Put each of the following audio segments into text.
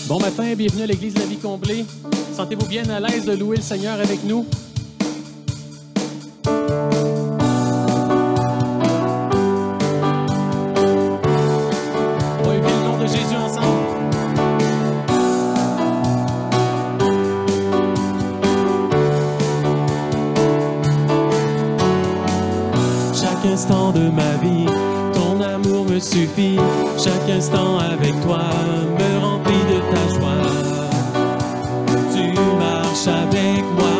Bon matin, bienvenue à l'Église de la Vie Comblée. Sentez-vous bien à l'aise de louer le Seigneur avec nous? On va élever le nom de Jésus ensemble. Chaque instant de ma vie, ton amour me suffit. Chaque instant avec toi me remplit de ta joie. Tu marches avec moi.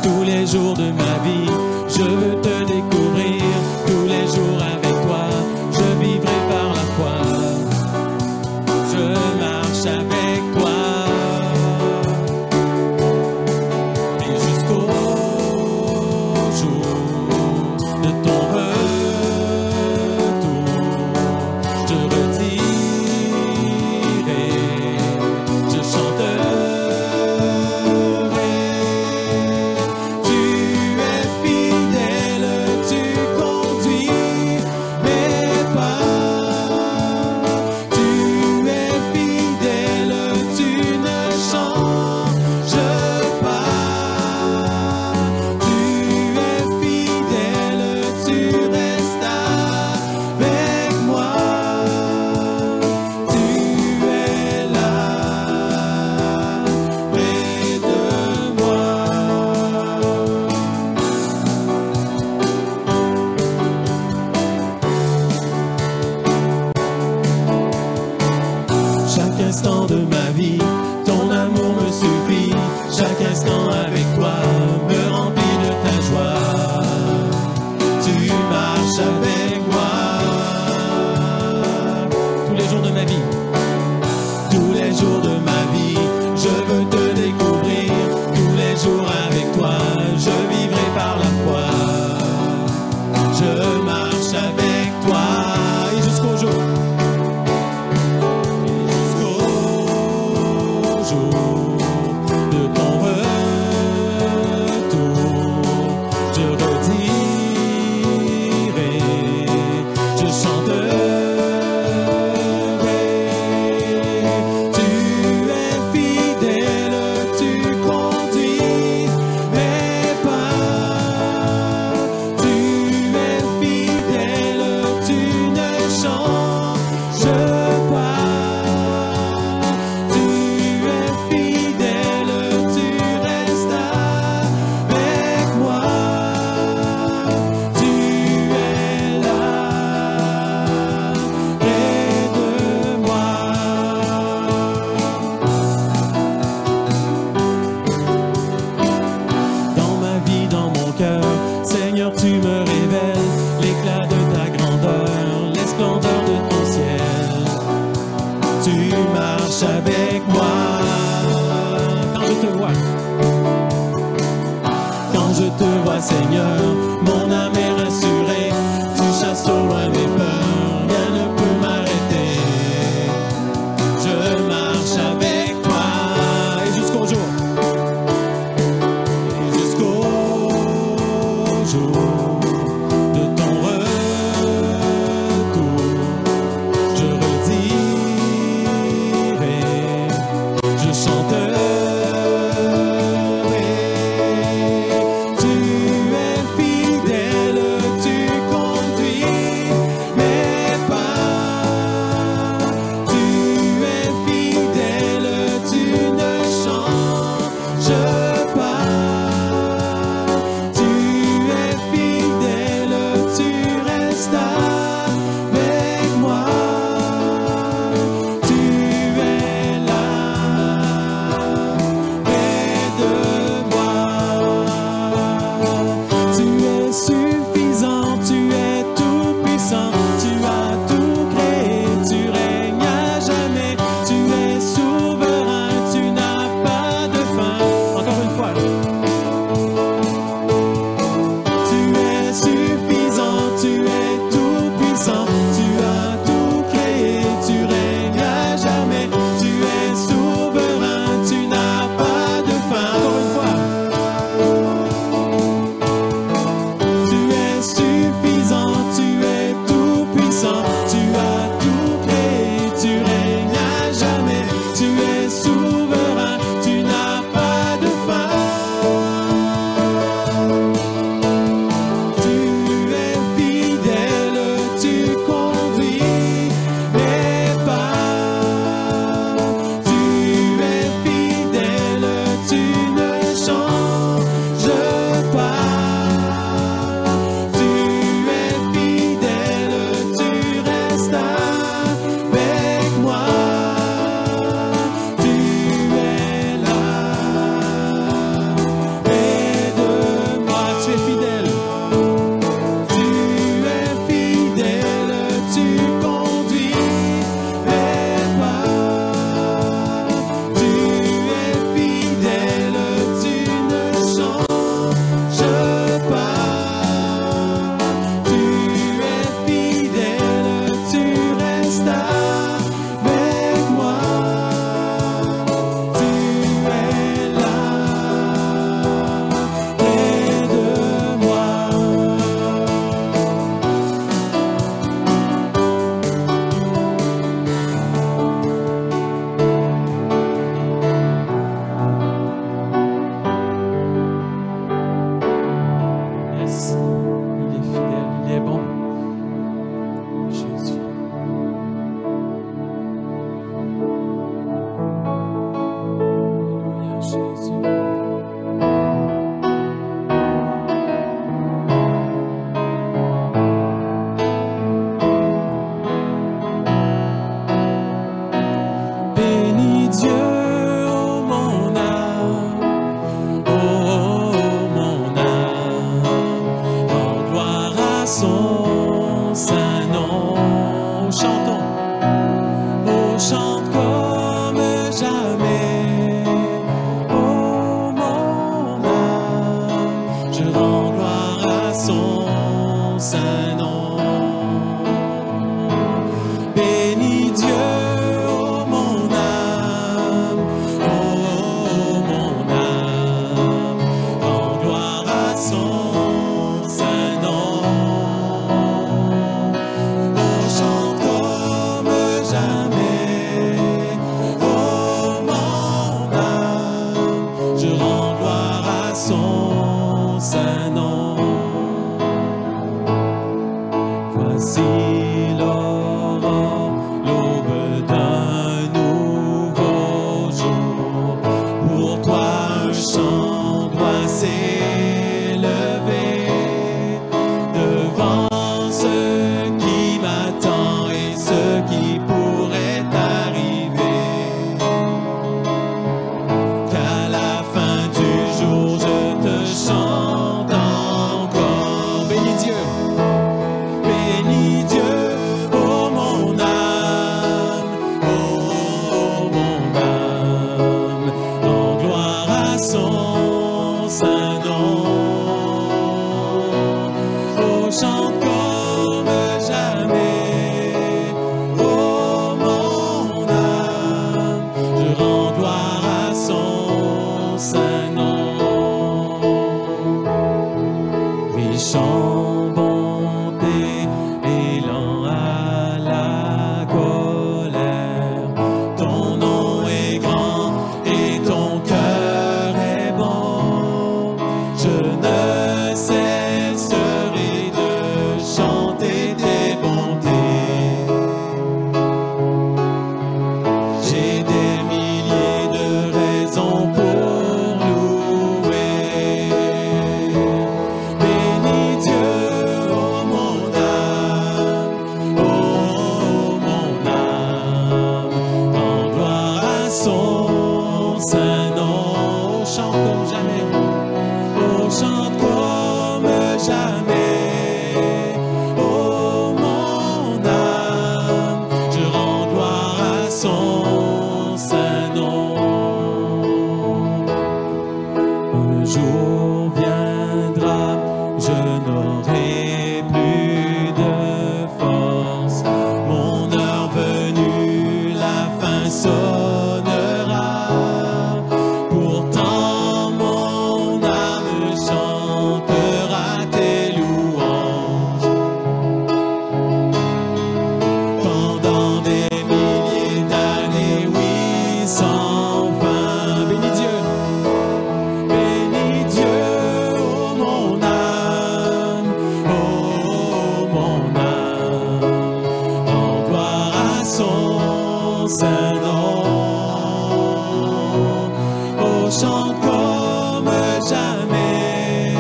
Tous les jours de ma vie, je veux te découvrir. Tous les jours avec toi, je vivrai par la foi. Je marche avec toi. Et jusqu'au jour de ton retour, je retirerai, je chanterai. Tu es fidèle, tu conduis mes pas. Tu es fidèle, tu ne changes pas. Tu es fidèle, tu restes avec moi. Tu es là, près de moi. Chaque instant de ma vie, ton amour me suffit. Chaque instant avec toi me remplit de ta joie. Tu marches avec moi. Tous les jours de ma vie, tous les jours de ma vie, je veux te découvrir. Tous les jours avec toi, je vivrai par la foi. Je marche avec toi et jusqu'au jour. Jusqu'au jour de ton retour, je redirai, je chanterai. Tu es fidèle, tu conduis mes pas. Tu es fidèle, tu ne changes pas. Tu es fidèle, tu restes avec moi. Tu es là, près de moi. Dans ma vie, dans mon cœur, Seigneur, tu me révèles l'éclat de ta grandeur, les splendeurs de ton ciel. Tu marches avec moi. Quand je te vois, Seigneur, mon âme est rassurée. Tu chasses au loin mes peurs, rien ne peut m'arrêter. Je marche avec toi et jusqu'au jour. Et jusqu'au jour de ton retour, je redirai, je chanterai. Tu es fidèle, son saint nom. Voici l'aurore, l'aube d'un nouveau jour. Pour toi un chant doit s'élever devant ce qui m'attend et ce qui pourrait arriver. Qu'à la fin du jour je te chante encore. Bénis Dieu. Bénis Dieu, oh mon âme, oh mon âme, en gloire à son saint nom. Oh, chante comme jamais, oh mon âme, je rends gloire à son saint nom. Riche en bonté, et lent à la colère, ton nom est grand et ton cœur est bon. Je ne cesserai de chanter tes bontés. J'ai des milliers de raisons pour louer. Bénis Dieu, oh mon âme, oh mon âme, en gloire à son saint nom. Chante comme jamais, oh chante comme jamais, oh mon âme, je rends gloire à son saint nom. Un jour viendra, je n'aurai plus de force. Mon heure venue, la fin sonnera. Pourtant mon âme chantera tes louanges. Pendant des milliers d'années, oui, sans fin. Bénis Dieu. Bénis Dieu, oh mon âme, oh mon âme, en gloire à son saint nom. Oh, chante comme jamais,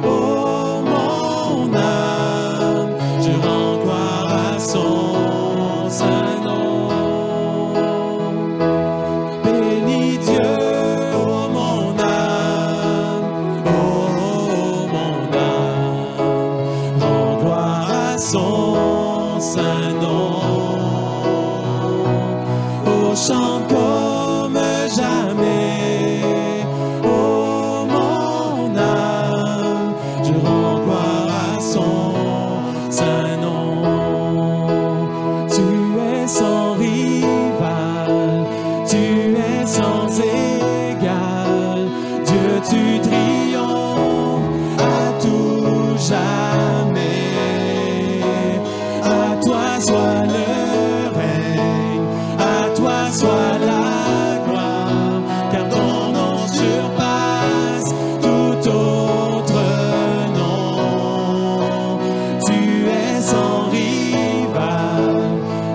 oh mon âme, je rends gloire à son saint nom. Bénis Dieu, oh mon âme, oh mon âme, rends gloire à son saint nom. Oh, chante comme jamais, oh mon âme, je rends gloire à son saint nom. Tu es sans rival, tu es sans égal, Dieu tu triomphes à tout jamais. À toi soit le règne, à toi soit la gloire, car ton nom surpasse tout autre nom. Tu es sans rival,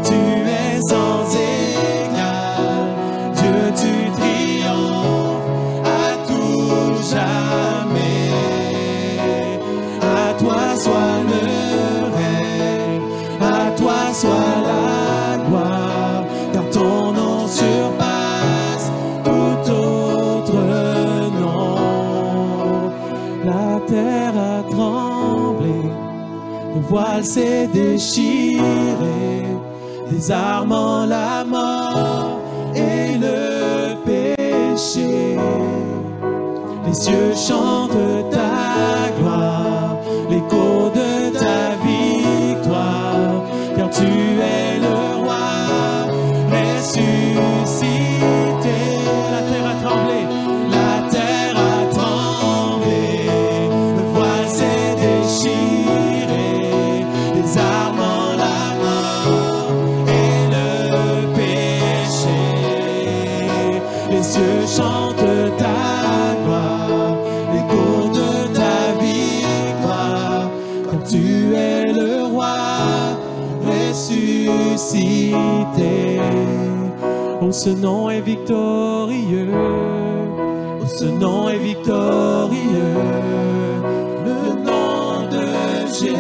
tu es sans égal, Dieu tu triomphes à tout jamais. À toi soit le règne, à toi soit la gloire, car ton nom surpasse tout autre nom. La terre a tremblé, le voile s'est déchiré, désarmant la mort et le péché. Les cieux chantent ta gloire, l'écho de ta victoire, car tu es le roi ressuscité. La terre a tremblé, la terre a tremblé, le voile s'est déchiré, désarmant la mort et le péché. Les cieux chantent ta gloire, Oh, ce nom est victorieux. Oh, ce nom est victorieux. Le nom de Jésus-Christ,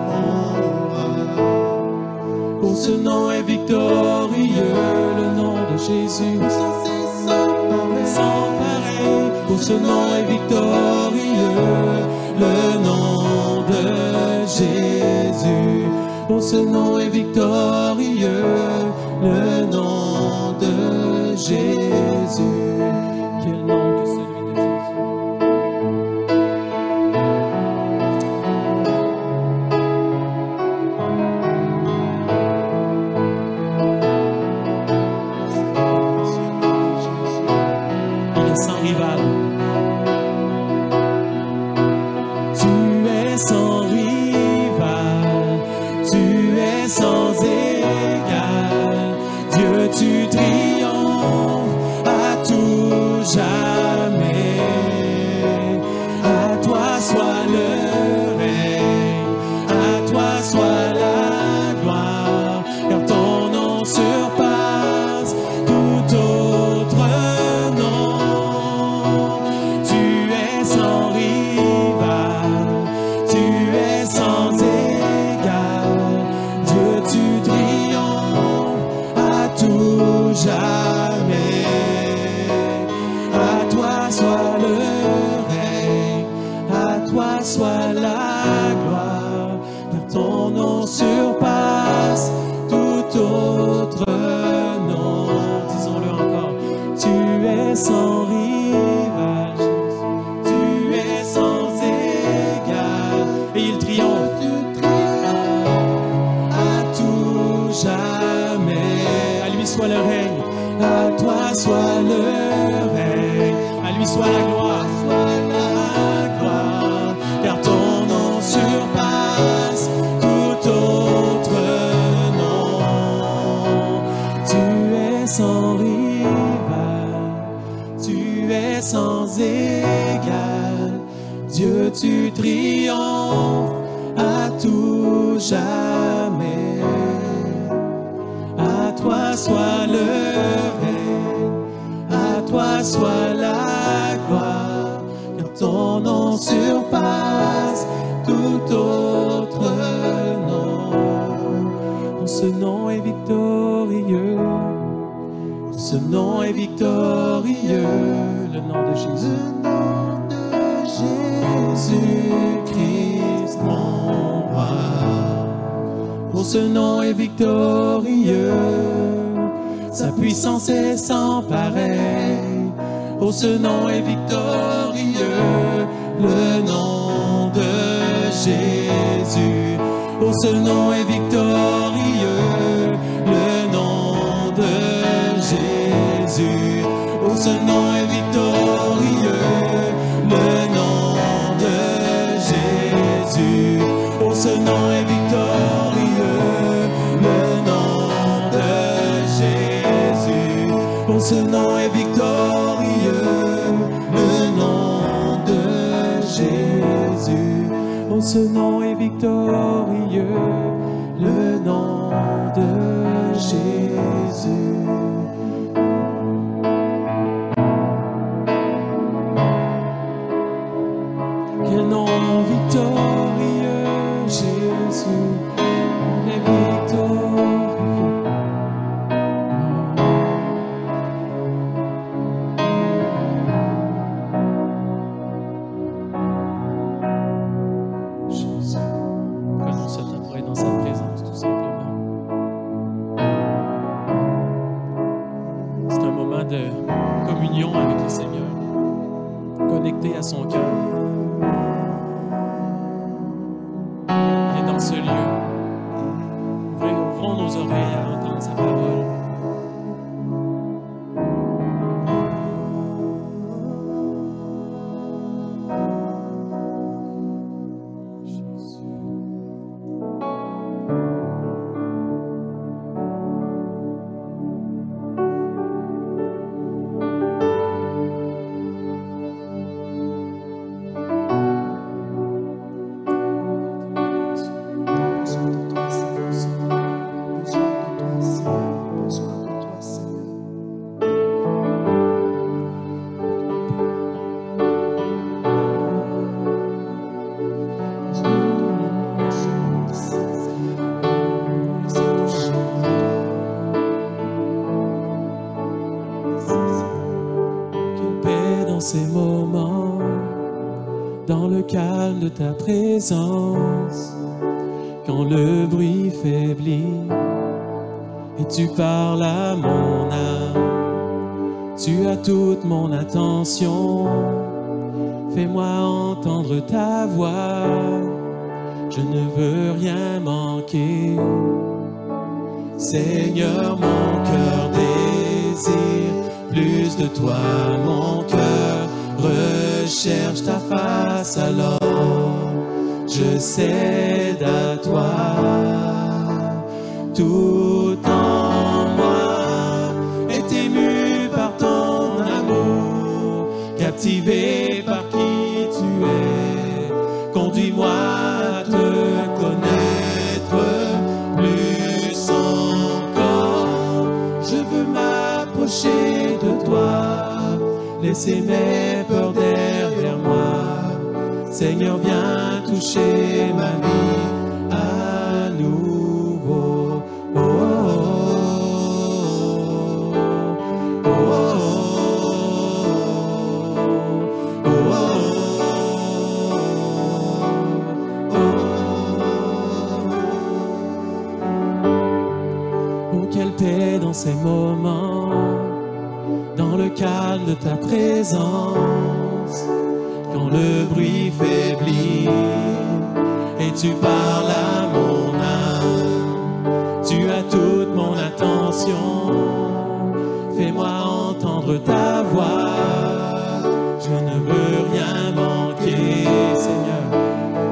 mon roi. Oh, ce nom est victorieux. Le nom de Jésus, sans pareil. Oh, ce nom est victorieux. Le nom de Jésus. Oh, ce nom est victorieux, le nom de Jésus. Quel nom que celui de Jésus. Il est sans rival. Tu es sans rival. Tu es sans égal, Dieu, tu triomphes à tout jamais. À toi soit le règne, à toi soit la gloire, car ton nom surpasse tout autre nom. Tu es sans rival, tu es sans égal. Tu triomphes à tout jamais. À toi soit le règne, à toi soit la gloire, car ton nom surpasse tout autre nom. Disons-le encore. Tu es sans rival, tu es sans égal, et il triomphe. Jamais. À lui soit le règne, à toi soit le règne, à lui soit la gloire, car ton nom surpasse tout autre nom. Tu es sans rival, tu es sans égal, Dieu, tu triomphes à tout jamais. À toi soit le règne, à toi soit la gloire, car ton nom surpasse tout autre nom. Oh, ce nom est victorieux, ce nom est victorieux, le nom de Jésus. Le nom de Jésus-Christ, mon roi. Oh, ce nom est victorieux, sa puissance est sans pareil. Oh, ce nom est victorieux, le nom de Jésus. Oh, ce nom est victorieux, le nom de Jésus. Oh, ce nom est victorieux, le nom de Jésus. Oh, ce nom est victorieux, le nom de Jésus. Oh, ce nom est victorieux, le nom de Jésus. Oh, ce nom est victorieux, le nom de Jésus. Quel nom victorieux, Jésus, on est victorieux. Jésus, prenons ce temps pour être dans sa présence, tout simplement. C'est un moment de communion avec le Seigneur, connecté à son cœur. Dans ce lieu, ouvrons nos oreilles à entendre sa parole. dans ces moments, dans le calme de ta présence, quand le bruit faiblit et tu parles à mon âme, tu as toute mon attention. Fais-moi entendre ta voix, je ne veux rien manquer. Seigneur, mon cœur désire plus de toi, mon cœur recherche ta face, alors je cède à toi. Tout en moi est ému par ton amour, captivé par qui tu es. Conduis-moi à te connaître plus encore. Je veux m'approcher de toi, laisser mes peurs derrière moi. Seigneur, viens toucher ma vie à nouveau. Oh, oh, oh, oh, oh, oh, quelle paix dans ces moments, dans le calme de ta présence, quand le bruit faiblit et tu parles à mon âme, tu as toute mon attention. Fais-moi entendre ta voix, je ne veux rien manquer, Seigneur.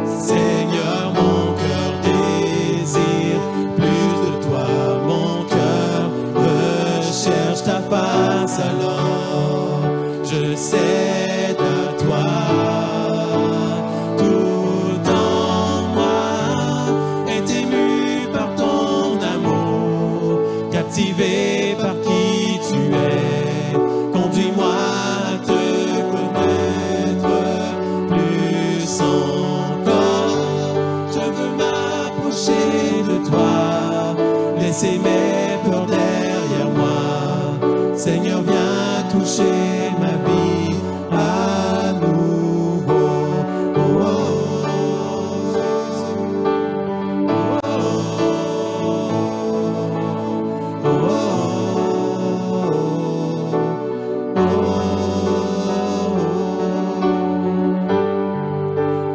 Seigneur, mon cœur désire plus de toi, mon cœur recherche ta face, alors je cède à toi. Tout en moi est ému par ton amour, captivé par qui tu es. Conduis-moi à te connaître plus encore. Je veux m'approcher de toi, laisser mes peurs derrière moi. Seigneur, viens toucher ma vie à nouveau. Oh, oh, oh, oh, oh, oh.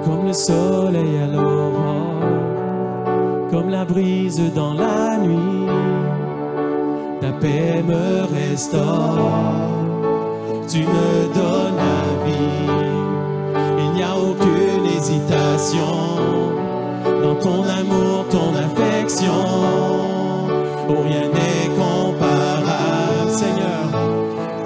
Comme le soleil à l'aurore, comme la brise dans la nuit, ta paix me restaure, tu me donnes la vie. Il n'y a aucune hésitation dans ton amour, ton affection. Oh, rien n'est comparable, Seigneur.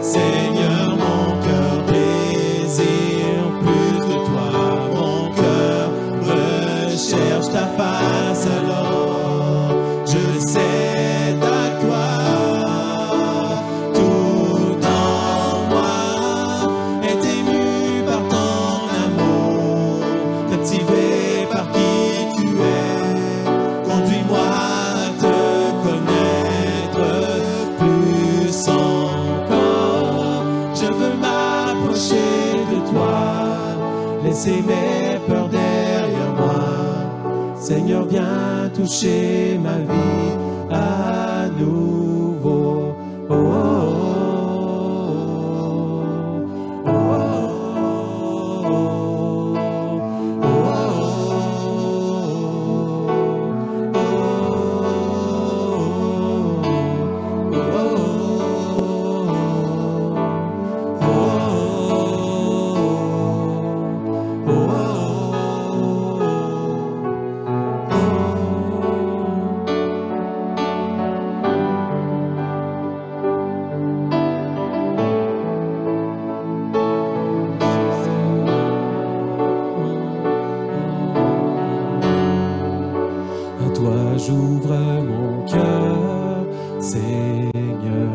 Seigneur, mon cœur désire plus de toi, mon cœur recherche ta face, alors je cède à toi. Tout en moi est ému par ton amour, captivé par qui tu es. Conduis-moi à te connaître plus encore. Je veux m'approcher de toi, laisser mes peurs derrière moi. Seigneur, viens toucher ma vie à nouveau. Oh, oh, oh, oh, oh, j'ouvre mon cœur, Seigneur.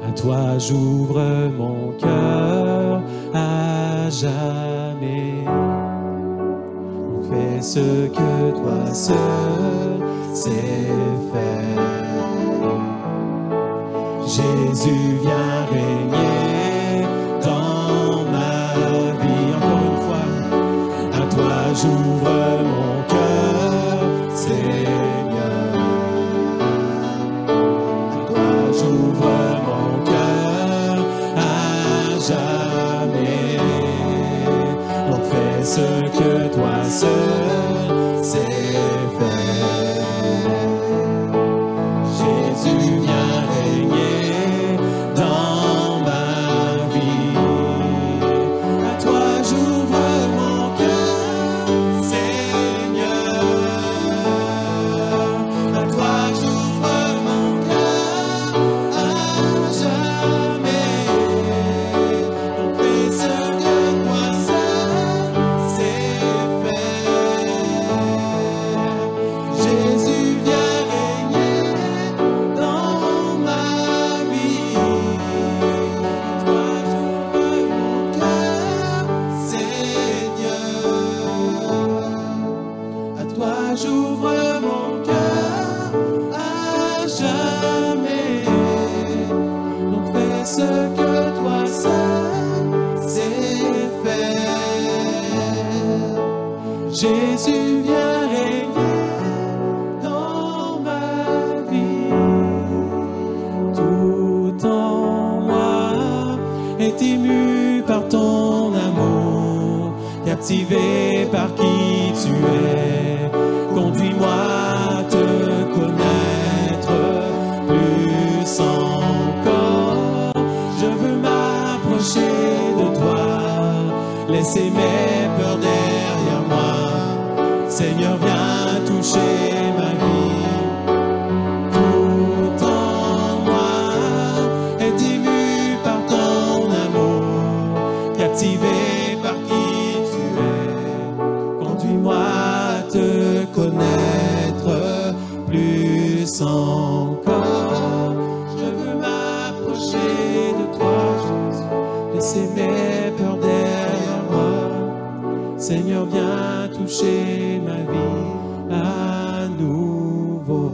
À toi j'ouvre mon cœur à jamais. Fais ce que toi seul sais faire. Jésus, viens régner que toi seul sais faire. Jésus, viens régner dans ma vie. À toi j'ouvre mon cœur, Seigneur. À toi j'ouvre mon cœur à jamais. On fait ce que toi seul sais faire. Jésus, viens régner dans ma vie. À toi j'ouvre mon cœur, Seigneur. À toi j'ouvre mon cœur à jamais. Donc fais ce que toi seul sais faire. Jésus, viens régner dans ma vie. Tout en moi est ému par ton amour, captivé par qui tu es. Conduis-moi à te connaître plus encore. Je veux m'approcher de toi, laisser mes peurs derrière moi. Seigneur, viens toucher ma vie. Tout en moi est ému par ton amour, captivé par qui tu es. Conduis-moi à te connaître plus encore. Je veux m'approcher de toi, Jésus, laisser mes peurs derrière moi. Seigneur, viens toucher ma vie à nouveau.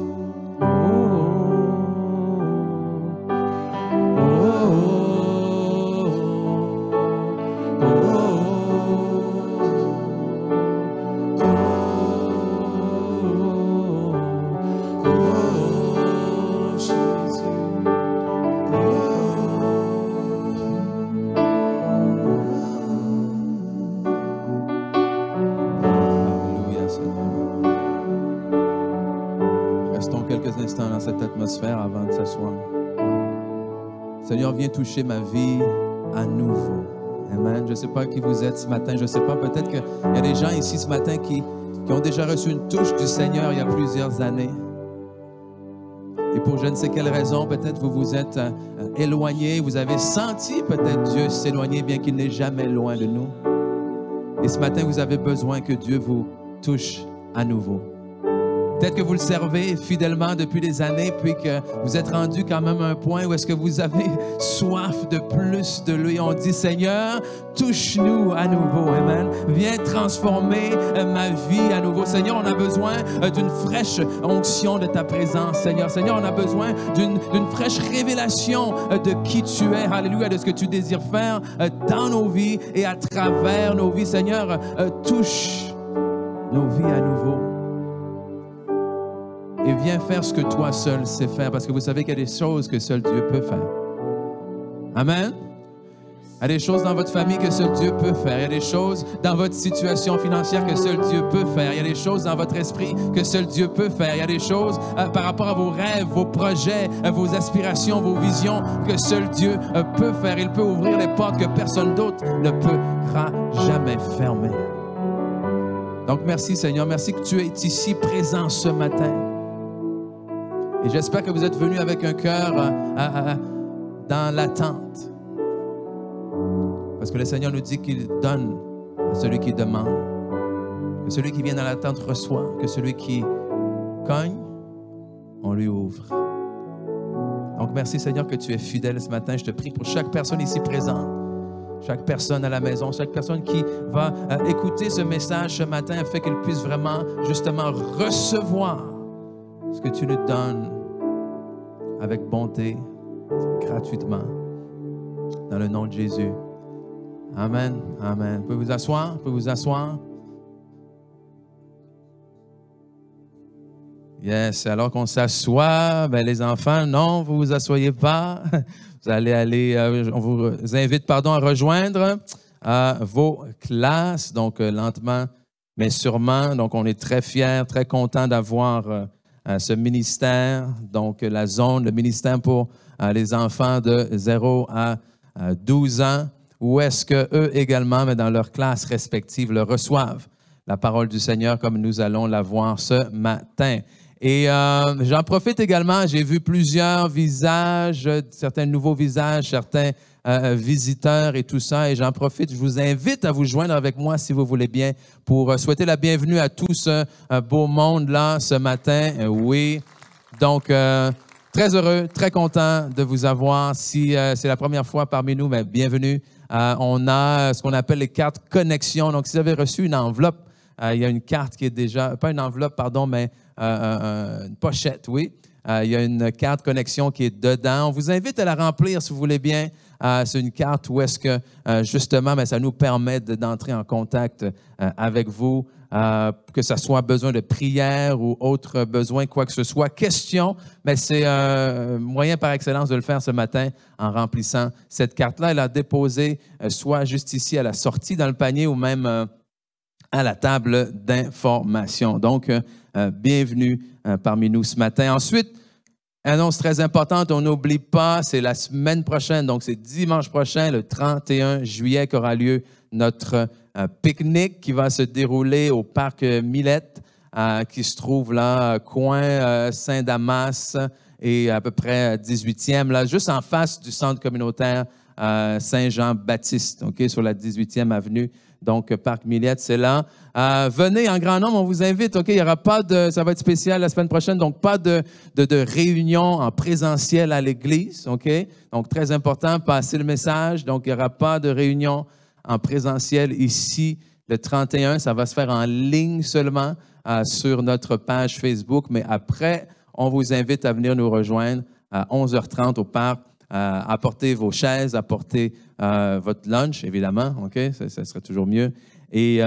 Alléluia, Seigneur. Restons quelques instants dans cette atmosphère avant de s'asseoir. Seigneur, viens toucher ma vie à nouveau. Amen. Je ne sais pas qui vous êtes ce matin. Je ne sais pas, peut-être qu'il y a des gens ici ce matin qui ont déjà reçu une touche du Seigneur il y a plusieurs années. Et pour je ne sais quelle raison, peut-être vous vous êtes éloigné, vous avez senti peut-être Dieu s'éloigner bien qu'il n'est jamais loin de nous. Et ce matin, vous avez besoin que Dieu vous touche à nouveau. Peut-être que vous le servez fidèlement depuis des années, puis que vous êtes rendu quand même à un point où est-ce que vous avez soif de plus de lui. On dit, Seigneur, touche-nous à nouveau. Amen. Viens transformer ma vie à nouveau. Seigneur, on a besoin d'une fraîche onction de ta présence, Seigneur. Seigneur, on a besoin d'une fraîche révélation de qui tu es. Alléluia, de ce que tu désires faire dans nos vies et à travers nos vies. Seigneur, touche nos vies à nouveau. Et viens faire ce que toi seul sais faire, parce que vous savez qu'il y a des choses que seul Dieu peut faire. Amen. Il y a des choses dans votre famille que seul Dieu peut faire. Il y a des choses dans votre situation financière que seul Dieu peut faire. Il y a des choses dans votre esprit que seul Dieu peut faire. Il y a des choses par rapport à vos rêves, vos projets, vos aspirations, vos visions que seul Dieu peut faire. Il peut ouvrir les portes que personne d'autre ne pourra jamais fermer. Donc merci Seigneur, merci que tu es ici présent ce matin. Et j'espère que vous êtes venus avec un cœur dans l'attente. Parce que le Seigneur nous dit qu'il donne à celui qui demande. Que celui qui vient dans l'attente reçoit. Que celui qui cogne, on lui ouvre. Donc merci Seigneur que tu es fidèle ce matin. Je te prie pour chaque personne ici présente. Chaque personne à la maison, chaque personne qui va écouter ce message ce matin afin qu'elle puisse vraiment justement recevoir ce que tu nous donnes avec bonté, gratuitement, dans le nom de Jésus. Amen, amen. Vous pouvez vous asseoir, vous pouvez vous asseoir. Yes, alors qu'on s'assoit, ben les enfants, non, vous vous asseyez pas. Vous allez aller, on vous invite, à rejoindre vos classes. Donc, lentement, mais sûrement. Donc, on est très fiers, très contents d'avoir ce ministère. Donc, la zone, le ministère pour les enfants de 0 à 12 ans, où est-ce qu'eux également, mais dans leurs classes respectives, le reçoivent. La parole du Seigneur, comme nous allons la voir ce matin. Et j'en profite également, j'ai vu plusieurs visages, certains nouveaux visages, certains visiteurs et tout ça. Et j'en profite, je vous invite à vous joindre avec moi, si vous voulez bien, pour souhaiter la bienvenue à tout ce beau monde-là ce matin. Oui, donc très heureux, très content de vous avoir. Si c'est la première fois parmi nous, mais bienvenue. On a ce qu'on appelle les cartes connexion. Donc, si vous avez reçu une enveloppe, il y a une carte qui est déjà, pas une enveloppe, pardon, mais une pochette, oui. Il y a une carte connexion qui est dedans. On vous invite à la remplir si vous voulez bien. C'est une carte où est-ce que, justement, ça nous permet d'entrer en contact avec vous, que ce soit besoin de prière ou autre besoin, quoi que ce soit. Question, mais c'est un moyen par excellence de le faire ce matin en remplissant cette carte-là. Elle a déposé soit juste ici à la sortie dans le panier ou même à la table d'information. Donc, bienvenue parmi nous ce matin. Ensuite, annonce très importante, on n'oublie pas, c'est la semaine prochaine, donc c'est dimanche prochain, le 31 juillet, qu'aura lieu notre pique-nique qui va se dérouler au parc Millette, qui se trouve là, coin Saint-Damas et à peu près 18e, là, juste en face du centre communautaire Saint-Jean-Baptiste, OK, sur la 18e avenue. Donc, Parc Millette, c'est là. Venez en grand nombre, on vous invite, OK? Il y aura pas de, ça va être spécial la semaine prochaine, donc pas de réunion en présentiel à l'église, OK? Donc, très important, passez le message. Donc, il n'y aura pas de réunion en présentiel ici le 31. Ça va se faire en ligne seulement sur notre page Facebook. Mais après, on vous invite à venir nous rejoindre à 11h30 au parc. Apportez vos chaises, apportez votre lunch, évidemment, OK? Ça serait toujours mieux. Et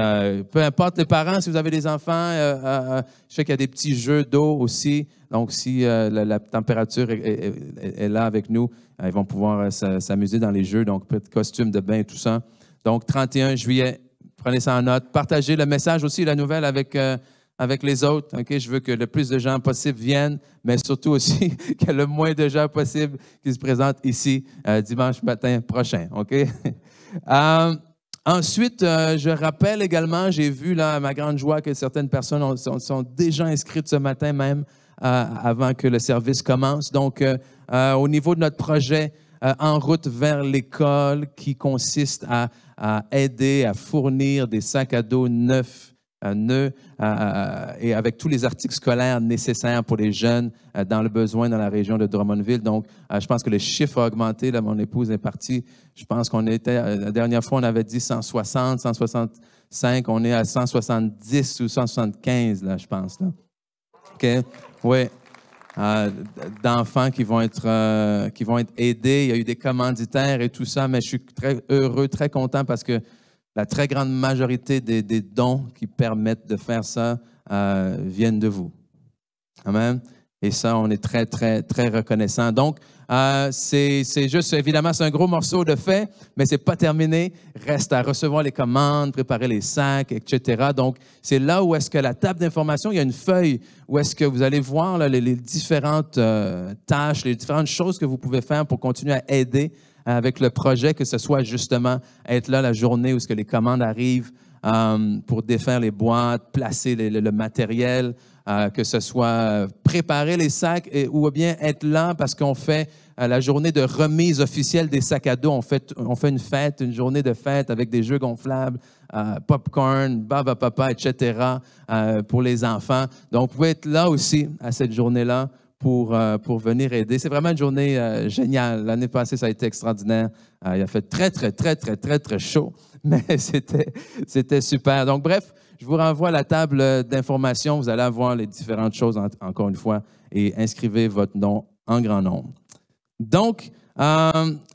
peu importe les parents, si vous avez des enfants, je sais qu'il y a des petits jeux d'eau aussi. Donc, si la température est là avec nous, ils vont pouvoir s'amuser dans les jeux, donc peut-être costume de bain et tout ça. Donc, 31 juillet, prenez ça en note. Partagez le message aussi, la nouvelle avec les autres. OK? Je veux que le plus de gens possible viennent, mais surtout aussi que le moins de gens possible qui se présentent ici dimanche matin prochain. OK? Ensuite, je rappelle également, j'ai vu là à ma grande joie que certaines personnes sont déjà inscrites ce matin même avant que le service commence. Donc, au niveau de notre projet En route vers l'école qui consiste à aider, à fournir des sacs à dos neufs, et avec tous les articles scolaires nécessaires pour les jeunes dans le besoin dans la région de Drummondville. Donc, je pense que le chiffre a augmenté. Là, mon épouse est partie. Je pense qu'on était, la dernière fois, on avait dit 160, 165. On est à 170 ou 175, là, je pense. Là. OK? Oui. D'enfants qui vont être aidés. Il y a eu des commanditaires et tout ça, mais je suis très heureux, très content parce que la très grande majorité des dons qui permettent de faire ça viennent de vous. Amen. Et ça, on est très, très, très reconnaissant. Donc, c'est juste, évidemment, c'est un gros morceau de fait, mais c'est pas terminé. Reste à recevoir les commandes, préparer les sacs, etc. Donc, c'est là où est-ce que la table d'information, il y a une feuille où est-ce que vous allez voir là, les différentes tâches, les différentes choses que vous pouvez faire pour continuer à aider avec le projet, que ce soit justement être là la journée où ce que les commandes arrivent pour défaire les boîtes, placer le matériel, que ce soit préparer les sacs ou bien être là parce qu'on fait la journée de remise officielle des sacs à dos. On fait une fête, une journée de fête avec des jeux gonflables, popcorn, baba papa, etc. Pour les enfants. Donc, vous pouvez être là aussi à cette journée-là pour venir aider. C'est vraiment une journée géniale. L'année passée, ça a été extraordinaire. Il a fait très, très, très, très, très, très chaud, mais c'était super. Donc, bref, je vous renvoie à la table d'information. Vous allez avoir les différentes choses, encore une fois, et inscrivez votre nom en grand nombre. Donc,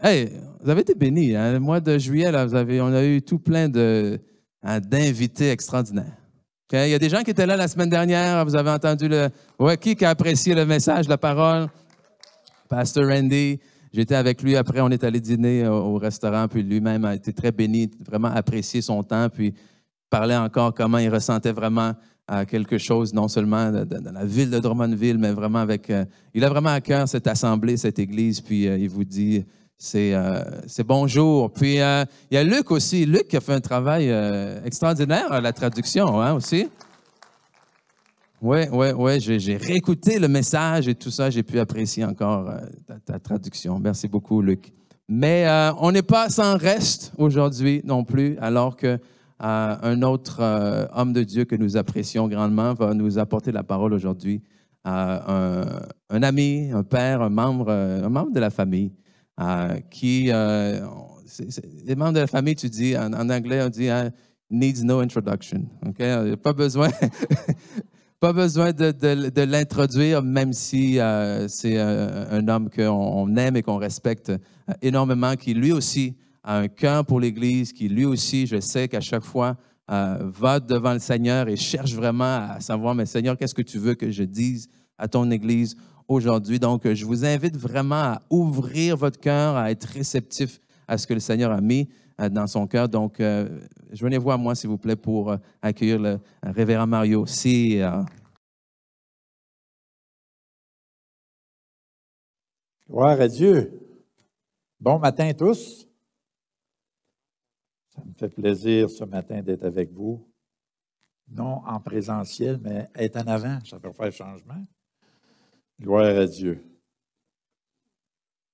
hey, vous avez été bénis. Hein? Le mois de juillet, là, on a eu tout plein d'invités extraordinaires. Okay? Il y a des gens qui étaient là la semaine dernière. Vous avez entendu qui a apprécié le message, la parole? Pasteur Randy. j'étais avec lui après, on est allé dîner au restaurant, puis lui-même a été très béni, vraiment apprécié son temps, puis parlait encore comment il ressentait vraiment quelque chose, non seulement dans la ville de Drummondville, mais vraiment avec... il a vraiment à cœur cette assemblée, cette église, puis il vous dit, c'est bonjour. Puis il y a Luc aussi, Luc qui a fait un travail extraordinaire à la traduction, hein, aussi. Oui, j'ai réécouté le message et tout ça, j'ai pu apprécier encore ta traduction. Merci beaucoup, Luc. Mais on n'est pas sans reste aujourd'hui non plus, alors que un autre homme de Dieu que nous apprécions grandement va nous apporter la parole aujourd'hui. Un ami, un père, un membre de la famille qui... les membres de la famille, tu dis, en anglais, on dit needs no introduction. Okay? Pas besoin... Pas besoin de l'introduire, même si c'est un homme qu'on aime et qu'on respecte énormément, qui lui aussi a un cœur pour l'Église, qui lui aussi, je sais qu'à chaque fois, va devant le Seigneur et cherche vraiment à savoir, mais Seigneur, qu'est-ce que tu veux que je dise à ton Église aujourd'hui? Donc, je vous invite vraiment à ouvrir votre cœur, à être réceptif à ce que le Seigneur a mis dans son cœur. Donc, joignez-vous à moi, s'il vous plaît, pour accueillir le révérend Mario. Gloire à Dieu. Bon matin tous. Ça me fait plaisir ce matin d'être avec vous. Non en présentiel, mais être en avant, ça peut faire changement. Gloire à Dieu.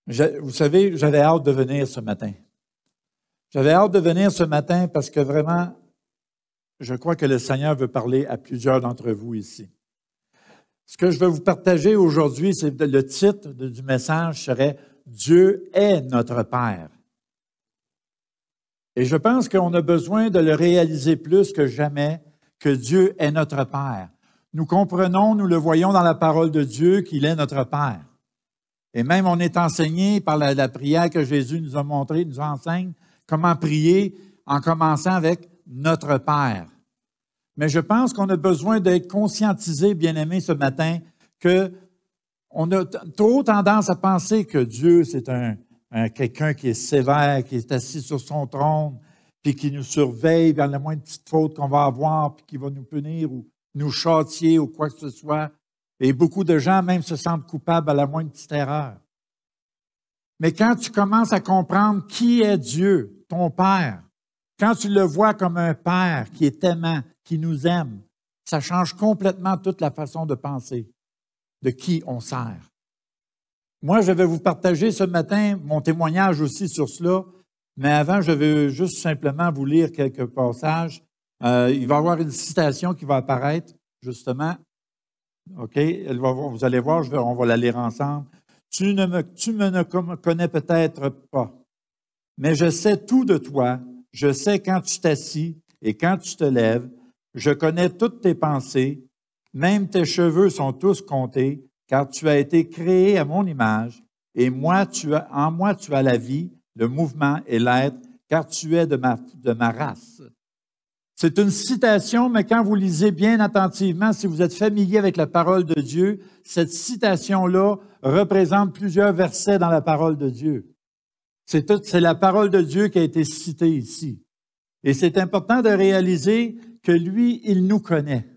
Vous savez, j'avais hâte de venir ce matin. J'avais hâte de venir ce matin parce que vraiment, je crois que le Seigneur veut parler à plusieurs d'entre vous ici. Ce que je vais vous partager aujourd'hui, c'est le titre du message serait « Dieu est notre Père ». Et je pense qu'on a besoin de le réaliser plus que jamais, que Dieu est notre Père. Nous comprenons, nous le voyons dans la parole de Dieu qu'il est notre Père. Et même on est enseigné par la prière que Jésus nous a montrée, nous enseigne comment prier en commençant avec notre Père. Mais je pense qu'on a besoin d'être conscientisé, bien-aimé, ce matin, qu'on a trop tendance à penser que Dieu, c'est quelqu'un qui est sévère, qui est assis sur son trône, puis qui nous surveille dans la moindre petite faute qu'on va avoir, puis qui va nous punir ou nous châtier ou quoi que ce soit. Et beaucoup de gens même se sentent coupables à la moindre petite erreur. Mais quand tu commences à comprendre qui est Dieu, ton Père, quand tu le vois comme un Père qui est aimant, qui nous aime, ça change complètement toute la façon de penser, de qui on sert. Moi, je vais vous partager ce matin mon témoignage aussi sur cela, mais avant, je vais juste simplement vous lire quelques passages. Il va y avoir une citation qui va apparaître, justement. OK? Vous allez voir, on va la lire ensemble. Tu me connais peut-être pas, mais je sais tout de toi. Je sais quand tu t'assis et quand tu te lèves. Je connais toutes tes pensées. Même tes cheveux sont tous comptés, car tu as été créé à mon image. Et en moi, tu as la vie, le mouvement et l'être, car tu es de ma race. C'est une citation, mais quand vous lisez bien attentivement, si vous êtes familier avec la parole de Dieu, cette citation-là représente plusieurs versets dans la parole de Dieu. C'est la parole de Dieu qui a été citée ici. Et c'est important de réaliser que lui, il nous connaît.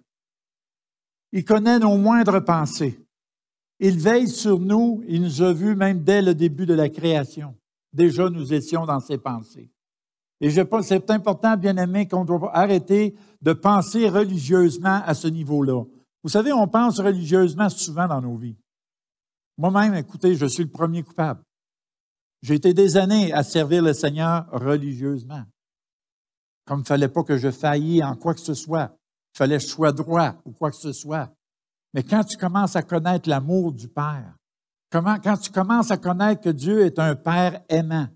Il connaît nos moindres pensées. Il veille sur nous. Il nous a vus même dès le début de la création. Déjà, nous étions dans ses pensées. Et c'est important, bien-aimé, qu'on doit arrêter de penser religieusement à ce niveau-là. Vous savez, on pense religieusement souvent dans nos vies. Moi-même, écoutez, je suis le premier coupable. J'ai été des années à servir le Seigneur religieusement. Comme il ne fallait pas que je faillis en quoi que ce soit. Il fallait que je sois droit ou quoi que ce soit. Mais quand tu commences à connaître l'amour du Père, quand tu commences à connaître que Dieu est un Père aimant,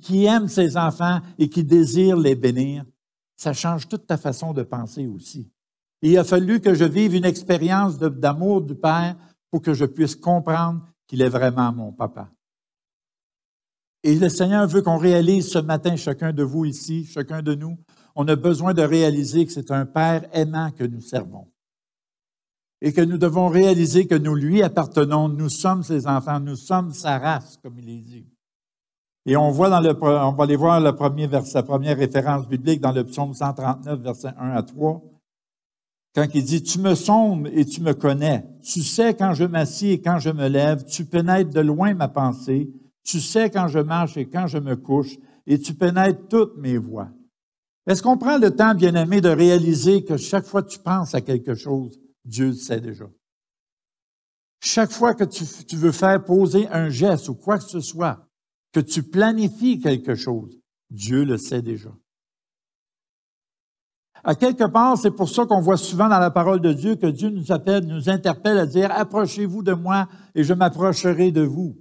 qui aime ses enfants et qui désire les bénir, ça change toute ta façon de penser aussi. Et il a fallu que je vive une expérience d'amour du Père pour que je puisse comprendre qu'il est vraiment mon papa. Et le Seigneur veut qu'on réalise ce matin, chacun de vous ici, chacun de nous, on a besoin de réaliser que c'est un Père aimant que nous servons. et que nous devons réaliser que nous lui appartenons, nous sommes ses enfants, nous sommes sa race, comme il est dit. Et on va aller voir la première référence biblique dans le psaume 139, versets 1 à 3, quand il dit « Tu me sondes et tu me connais. Tu sais quand je m'assieds et quand je me lève. Tu pénètres de loin ma pensée. Tu sais quand je marche et quand je me couche. Et tu pénètres toutes mes voies. » Est-ce qu'on prend le temps, bien-aimé, de réaliser que chaque fois que tu penses à quelque chose, Dieu le sait déjà? Chaque fois que tu veux faire poser un geste ou quoi que ce soit, que tu planifies quelque chose, Dieu le sait déjà. À quelque part, c'est pour ça qu'on voit souvent dans la parole de Dieu que Dieu nous appelle, nous interpelle à dire « Approchez-vous de moi et je m'approcherai de vous ».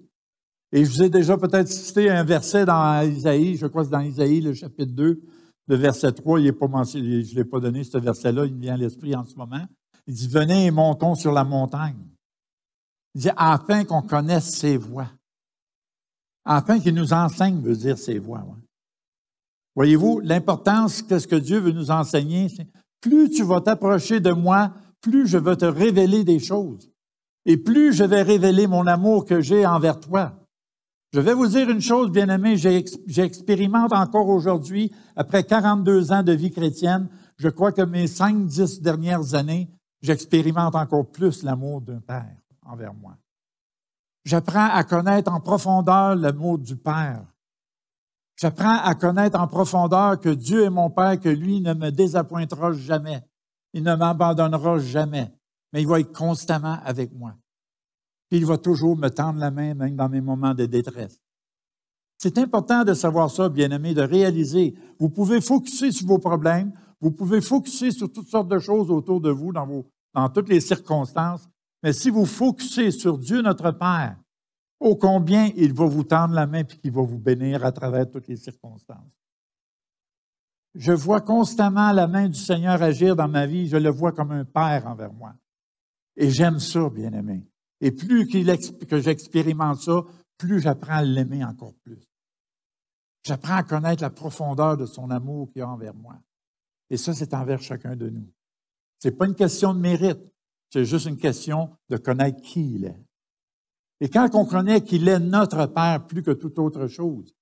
Et je vous ai déjà peut-être cité un verset dans Isaïe, je crois que c'est dans Isaïe, le chapitre 2, le verset 3, il n'est pas mentionné, je ne l'ai pas donné, ce verset-là, il me vient à l'esprit en ce moment. Il dit « Venez et montons sur la montagne ». Il dit « Afin qu'on connaisse ses voies ». Afin qu'il nous enseigne, veut dire ses voies. Ouais. Voyez-vous, l'importance que ce que Dieu veut nous enseigner, c'est plus tu vas t'approcher de moi, plus je vais te révéler des choses. Et plus je vais révéler mon amour que j'ai envers toi. Je vais vous dire une chose, bien-aimés, j'expérimente encore aujourd'hui, après 42 ans de vie chrétienne, je crois que mes 5-10 dernières années, j'expérimente encore plus l'amour d'un Père envers moi. J'apprends à connaître en profondeur l'amour du Père. J'apprends à connaître en profondeur que Dieu est mon Père, que lui ne me désappointera jamais. Il ne m'abandonnera jamais, mais il va être constamment avec moi. Puis il va toujours me tendre la main, même dans mes moments de détresse. C'est important de savoir ça, bien-aimés, de réaliser. Vous pouvez focusser sur vos problèmes, vous pouvez focusser sur toutes sortes de choses autour de vous, dans toutes les circonstances, mais si vous focusez sur Dieu notre Père, ô combien il va vous tendre la main et qu'il va vous bénir à travers toutes les circonstances. Je vois constamment la main du Seigneur agir dans ma vie, je le vois comme un Père envers moi. Et j'aime ça, bien-aimé. Et plus que j'expérimente ça, plus j'apprends à l'aimer encore plus. J'apprends à connaître la profondeur de son amour qu'il a envers moi. Et ça, c'est envers chacun de nous. Ce n'est pas une question de mérite, c'est juste une question de connaître qui il est. Et quand on connaît qu'il est notre Père plus que toute autre chose,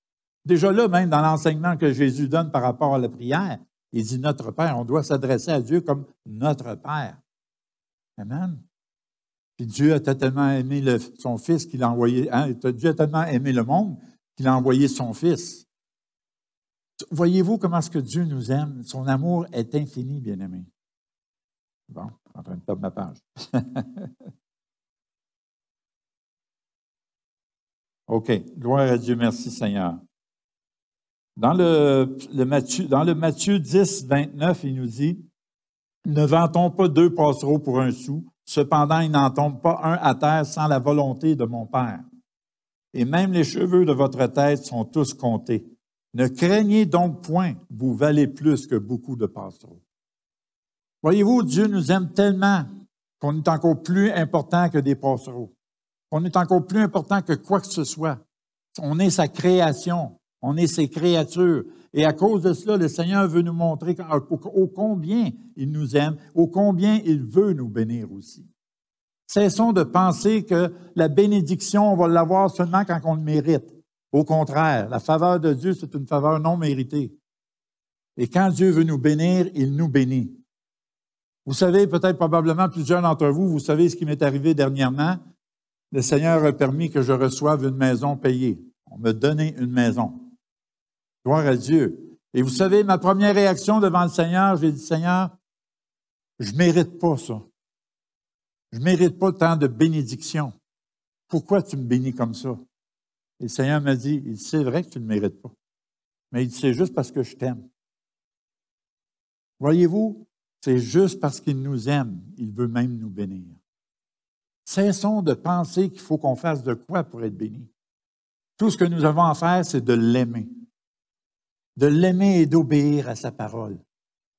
déjà là, même dans l'enseignement que Jésus donne par rapport à la prière, il dit notre Père, on doit s'adresser à Dieu comme notre Père. Amen. Puis Dieu a tellement aimé son Fils qu'il a envoyé, Dieu a tellement aimé le monde qu'il a envoyé son Fils. Voyez-vous comment est-ce que Dieu nous aime? Son amour est infini, bien-aimé. Bon, je suis en train de perdre ma page. OK. Gloire à Dieu. Merci, Seigneur. Dans le Matthieu 10, 29, il nous dit « Ne vend-on pas 2 passereaux pour 1 sou? Cependant, il n'en tombe pas un à terre sans la volonté de mon Père. Et même les cheveux de votre tête sont tous comptés. Ne craignez donc point, vous valez plus que beaucoup de passereaux. » Voyez-vous, Dieu nous aime tellement qu'on est encore plus important que des passereaux. On est encore plus important que quoi que ce soit. On est sa création, on est ses créatures. Et à cause de cela, le Seigneur veut nous montrer ô combien il nous aime, ô combien il veut nous bénir aussi. Cessons de penser que la bénédiction, on va l'avoir seulement quand on le mérite. Au contraire, la faveur de Dieu, c'est une faveur non méritée. Et quand Dieu veut nous bénir, il nous bénit. Vous savez, peut-être probablement plusieurs d'entre vous, vous savez ce qui m'est arrivé dernièrement. Le Seigneur a permis que je reçoive une maison payée. On m'a donné une maison. Gloire à Dieu. Et vous savez, ma première réaction devant le Seigneur, j'ai dit, Seigneur, je ne mérite pas ça. Je ne mérite pas tant de bénédictions. Pourquoi tu me bénis comme ça? Et le Seigneur m'a dit, c'est vrai que tu ne le mérites pas. Mais il dit, c'est juste parce que je t'aime. Voyez-vous, c'est juste parce qu'il nous aime, il veut même nous bénir. Cessons de penser qu'il faut qu'on fasse de quoi pour être béni. Tout ce que nous avons à faire, c'est de l'aimer. De l'aimer et d'obéir à sa parole.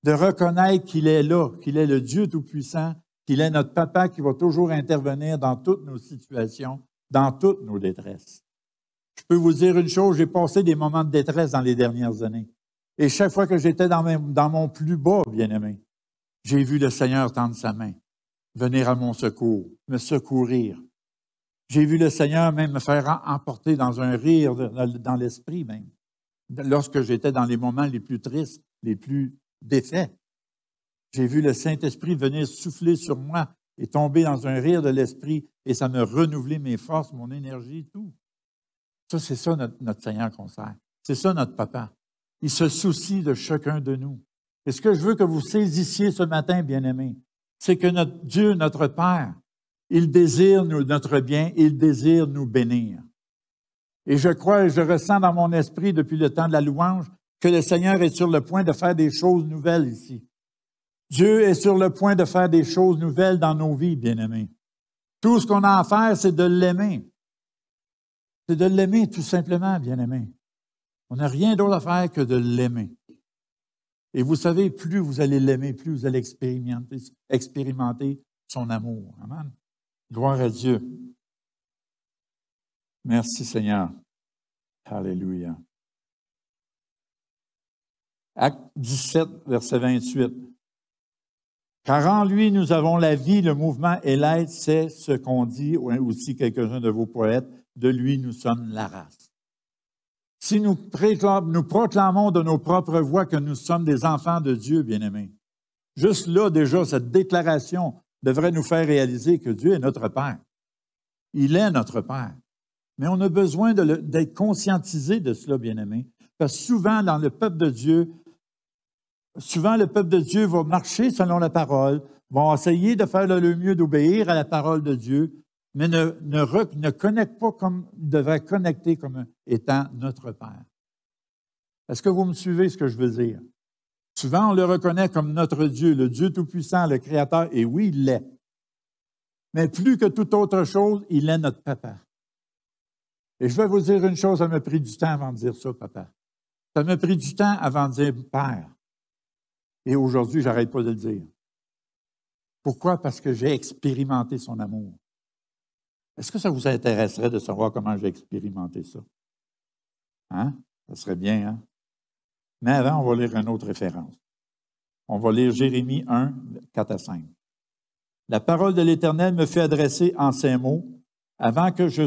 De reconnaître qu'il est là, qu'il est le Dieu Tout-Puissant, qu'il est notre Papa qui va toujours intervenir dans toutes nos situations, dans toutes nos détresses. Je peux vous dire une chose, j'ai passé des moments de détresse dans les dernières années. Et chaque fois que j'étais dans mon plus bas, bien-aimé, j'ai vu le Seigneur tendre sa main venir à mon secours, me secourir. J'ai vu le Seigneur même me faire emporter dans un rire dans l'esprit même, lorsque j'étais dans les moments les plus tristes, les plus défaits. J'ai vu le Saint-Esprit venir souffler sur moi et tomber dans un rire de l'esprit et ça me renouvelait mes forces, mon énergie, tout. Ça, c'est ça notre Seigneur qu'on sert. C'est ça notre Papa. Il se soucie de chacun de nous. Et ce que je veux que vous saisissiez ce matin, bien-aimés, c'est que notre Dieu, notre Père, il désire notre bien, il désire nous bénir. Et je crois et je ressens dans mon esprit depuis le temps de la louange que le Seigneur est sur le point de faire des choses nouvelles ici. Dieu est sur le point de faire des choses nouvelles dans nos vies, bien-aimés. Tout ce qu'on a à faire, c'est de l'aimer. C'est de l'aimer tout simplement, bien-aimés. On n'a rien d'autre à faire que de l'aimer. Et vous savez, plus vous allez l'aimer, plus vous allez expérimenter son amour. Amen. Gloire à Dieu. Merci Seigneur. Alléluia. Acte 17, verset 28. Car en lui, nous avons la vie, le mouvement et l'être, c'est ce qu'ont dit aussi quelques-uns de vos poètes. De lui, nous sommes la race. Si nous proclamons de nos propres voix que nous sommes des enfants de Dieu, bien-aimés, juste là, déjà, cette déclaration devrait nous faire réaliser que Dieu est notre Père. Il est notre Père. Mais on a besoin d'être conscientisé de cela, bien-aimés, parce que souvent, dans le peuple de Dieu, va marcher selon la parole, vont essayer de faire le mieux d'obéir à la parole de Dieu, mais ne connecte pas comme il devrait connecter comme étant notre Père. Est-ce que vous me suivez ce que je veux dire? Souvent, on le reconnaît comme notre Dieu, le Dieu Tout-Puissant, le Créateur, et oui, il l'est. Mais plus que toute autre chose, il est notre Papa. Et je vais vous dire une chose, ça m'a pris du temps avant de dire ça, Papa. Ça m'a pris du temps avant de dire Père. Et aujourd'hui, je n'arrête pas de le dire. Pourquoi? Parce que j'ai expérimenté son amour. Est-ce que ça vous intéresserait de savoir comment j'ai expérimenté ça? Hein? Ça serait bien, hein? Mais avant, on va lire une autre référence. On va lire Jérémie 1, 4 à 5. La parole de l'Éternel me fut adressée en ces mots. Avant que je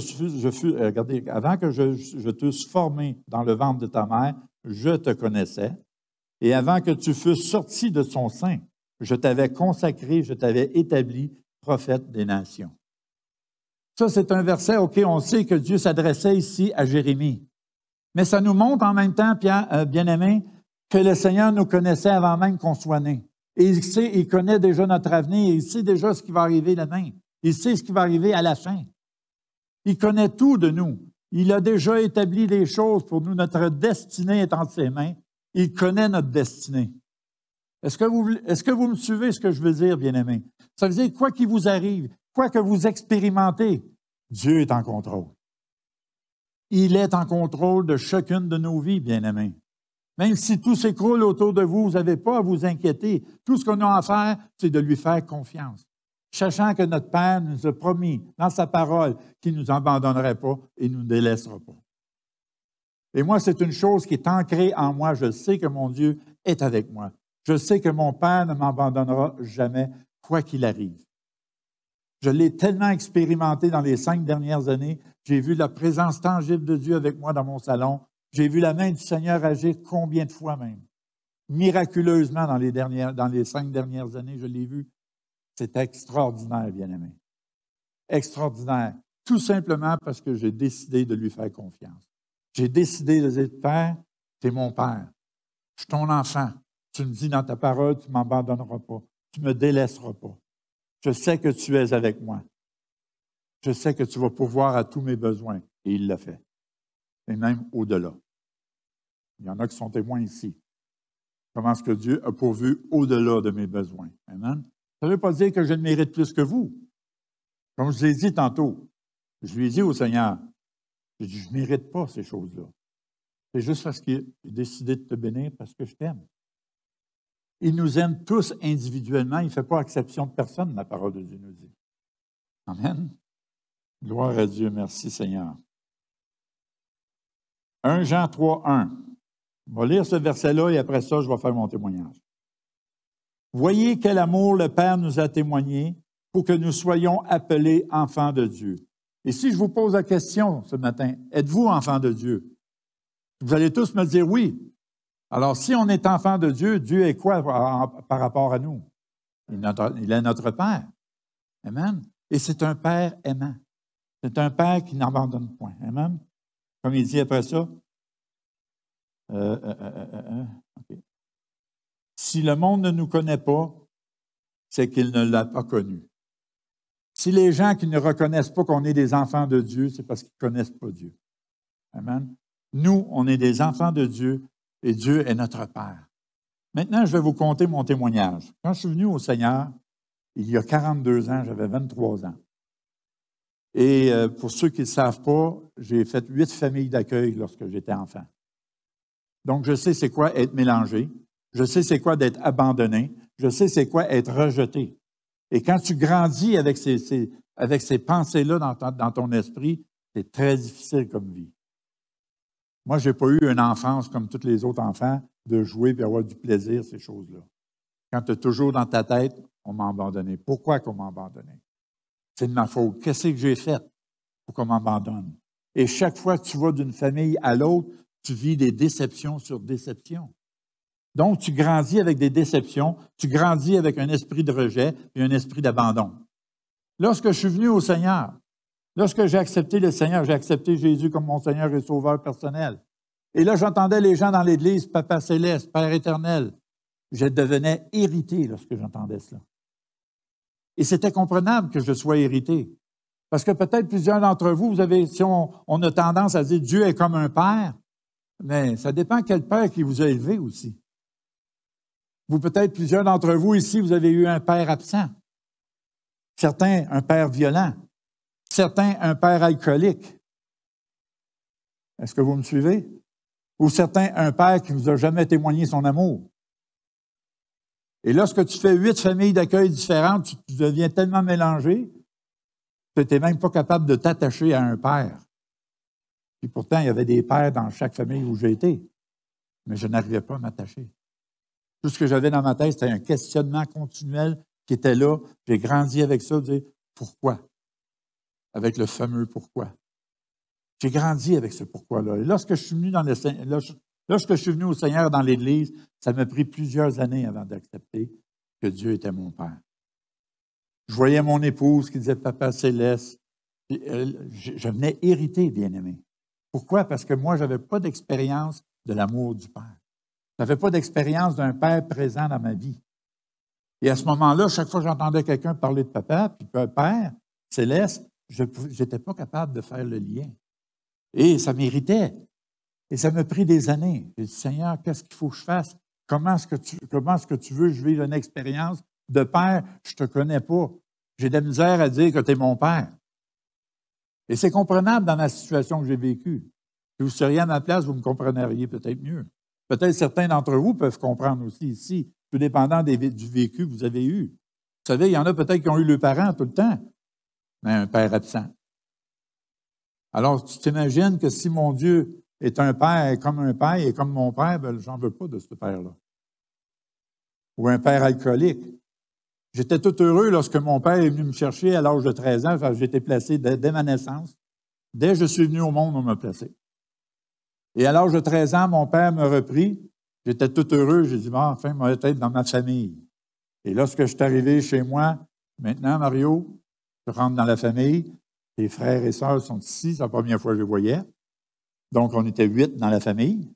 t'eusse formé dans le ventre de ta mère, je te connaissais. Et avant que tu fusses sorti de son sein, je t'avais consacré, je t'avais établi prophète des nations. Ça, c'est un verset, OK, on sait que Dieu s'adressait ici à Jérémie. Mais ça nous montre en même temps, bien-aimés, que le Seigneur nous connaissait avant même qu'on soit né. Et il connaît déjà notre avenir, il sait déjà ce qui va arriver demain. Il sait ce qui va arriver à la fin. Il connaît tout de nous. Il a déjà établi des choses pour nous. Notre destinée est entre ses mains. Il connaît notre destinée. Est-ce que vous me suivez ce que je veux dire, bien-aimés? Ça veut dire, quoi qu'il vous arrive, quoi que vous expérimentez, Dieu est en contrôle. Il est en contrôle de chacune de nos vies, bien-aimés. Même si tout s'écroule autour de vous, vous n'avez pas à vous inquiéter. Tout ce qu'on a à faire, c'est de lui faire confiance. Sachant que notre Père nous a promis dans sa parole qu'il ne nous abandonnerait pas et ne nous délaissera pas. Et moi, c'est une chose qui est ancrée en moi. Je sais que mon Dieu est avec moi. Je sais que mon Père ne m'abandonnera jamais, quoi qu'il arrive. Je l'ai tellement expérimenté dans les 5 dernières années. J'ai vu la présence tangible de Dieu avec moi dans mon salon. J'ai vu la main du Seigneur agir combien de fois même. Miraculeusement dans les 5 dernières années, je l'ai vu. C'est extraordinaire, bien-aimé. Extraordinaire. Tout simplement parce que j'ai décidé de lui faire confiance. J'ai décidé de dire, Père, tu es mon Père. Je suis ton enfant. Tu me dis dans ta parole, tu ne m'abandonneras pas. Tu ne me délaisseras pas. Je sais que tu es avec moi. Je sais que tu vas pourvoir à tous mes besoins. Et il l'a fait. Et même au-delà. Il y en a qui sont témoins ici. Comment est-ce que Dieu a pourvu au-delà de mes besoins. Amen. Ça ne veut pas dire que je ne mérite plus que vous. Comme je vous ai dit tantôt, je lui ai dit au Seigneur, je ne mérite pas ces choses-là. C'est juste parce qu'il a décidé de te bénir parce que je t'aime. Il nous aime tous individuellement. Il ne fait pas exception de personne, la parole de Dieu nous dit. Amen. Gloire à Dieu. Merci, Seigneur. 1 Jean 3, 1. On va lire ce verset-là et après ça, je vais faire mon témoignage. Voyez quel amour le Père nous a témoigné pour que nous soyons appelés enfants de Dieu. Et si je vous pose la question ce matin, êtes-vous enfants de Dieu? Vous allez tous me dire oui. Alors, si on est enfant de Dieu, Dieu est quoi par rapport à nous? Il est notre Père. Amen. Et c'est un Père aimant. C'est un Père qui n'abandonne point. Amen. Comme il dit après ça. Okay. Si le monde ne nous connaît pas, c'est qu'il ne l'a pas connu. Si les gens qui ne reconnaissent pas qu'on est des enfants de Dieu, c'est parce qu'ils ne connaissent pas Dieu. Amen. Nous, on est des enfants de Dieu et Dieu est notre Père. Maintenant, je vais vous conter mon témoignage. Quand je suis venu au Seigneur, il y a 42 ans, j'avais 23 ans. Et pour ceux qui ne le savent pas, j'ai fait 8 familles d'accueil lorsque j'étais enfant. Donc, je sais c'est quoi être mélangé. Je sais c'est quoi d'être abandonné. Je sais c'est quoi être rejeté. Et quand tu grandis avec ces pensées-là dans ton esprit, c'est très difficile comme vie. Moi, je n'ai pas eu une enfance comme tous les autres enfants, de jouer et avoir du plaisir, ces choses-là. Quand tu es toujours dans ta tête, on m'a abandonné. Pourquoi qu'on m'a abandonné? C'est de ma faute. Qu'est-ce que j'ai fait pour qu'on m'abandonne? Et chaque fois que tu vas d'une famille à l'autre, tu vis des déceptions sur déceptions. Donc, tu grandis avec des déceptions, tu grandis avec un esprit de rejet et un esprit d'abandon. Lorsque je suis venu au Seigneur, lorsque j'ai accepté le Seigneur, j'ai accepté Jésus comme mon Seigneur et Sauveur personnel. Et là, j'entendais les gens dans l'Église, Papa Céleste, Père éternel. Je devenais irrité lorsque j'entendais cela. Et c'était comprenable que je sois irrité. Parce que peut-être plusieurs d'entre vous, si on a tendance à dire Dieu est comme un père, mais ça dépend quel père qui vous a élevé aussi. Vous, peut-être plusieurs d'entre vous ici, vous avez eu un père absent. Certains, un père violent. Certains, un père alcoolique. Est-ce que vous me suivez? Ou certains, un père qui ne vous a jamais témoigné son amour. Et lorsque tu fais 8 familles d'accueil différentes, tu deviens tellement mélangé que tu n'es même pas capable de t'attacher à un père. Puis pourtant, il y avait des pères dans chaque famille où j'ai été, mais je n'arrivais pas à m'attacher. Tout ce que j'avais dans ma tête, c'était un questionnement continuel qui était là. J'ai grandi avec ça, de dire pourquoi? Avec le fameux pourquoi. J'ai grandi avec ce pourquoi-là. Et lorsque je suis venu au Seigneur dans l'Église, ça m'a pris plusieurs années avant d'accepter que Dieu était mon Père. Je voyais mon épouse qui disait « Papa Céleste ». Je venais irrité, bien-aimé. Pourquoi? Parce que moi, je n'avais pas d'expérience de l'amour du Père. Je n'avais pas d'expérience d'un Père présent dans ma vie. Et à ce moment-là, chaque fois que j'entendais quelqu'un parler de Papa, puis Père Céleste, je n'étais pas capable de faire le lien. Et ça m'irritait. Et ça m'a pris des années. J'ai dit, Seigneur, qu'est-ce qu'il faut que je fasse? Comment est-ce que tu veux que je vive une expérience de Père? Je ne te connais pas. J'ai de la misère à dire que tu es mon Père. Et c'est comprenable dans la situation que j'ai vécue. Si vous seriez à ma place, vous me comprendriez peut-être mieux. Peut-être certains d'entre vous peuvent comprendre aussi ici, tout dépendant du vécu que vous avez eu. Vous savez, il y en a peut-être qui ont eu le parent tout le temps, mais un père absent. Alors, tu t'imagines que si mon Dieu est un père comme un père et comme mon père, ben, j'en veux pas de ce père-là. Ou un père alcoolique. J'étais tout heureux lorsque mon père est venu me chercher à l'âge de 13 ans. J'ai été placé dès ma naissance. Dès que je suis venu au monde, on m'a placé. Et à l'âge de 13 ans, mon père me reprit. J'étais tout heureux. J'ai dit, enfin, moi, être dans ma famille. Et lorsque je suis arrivé chez moi, maintenant, Mario, je rentre dans la famille. Les frères et sœurs sont ici. C'est la première fois que je les voyais. Donc, on était 8 dans la famille.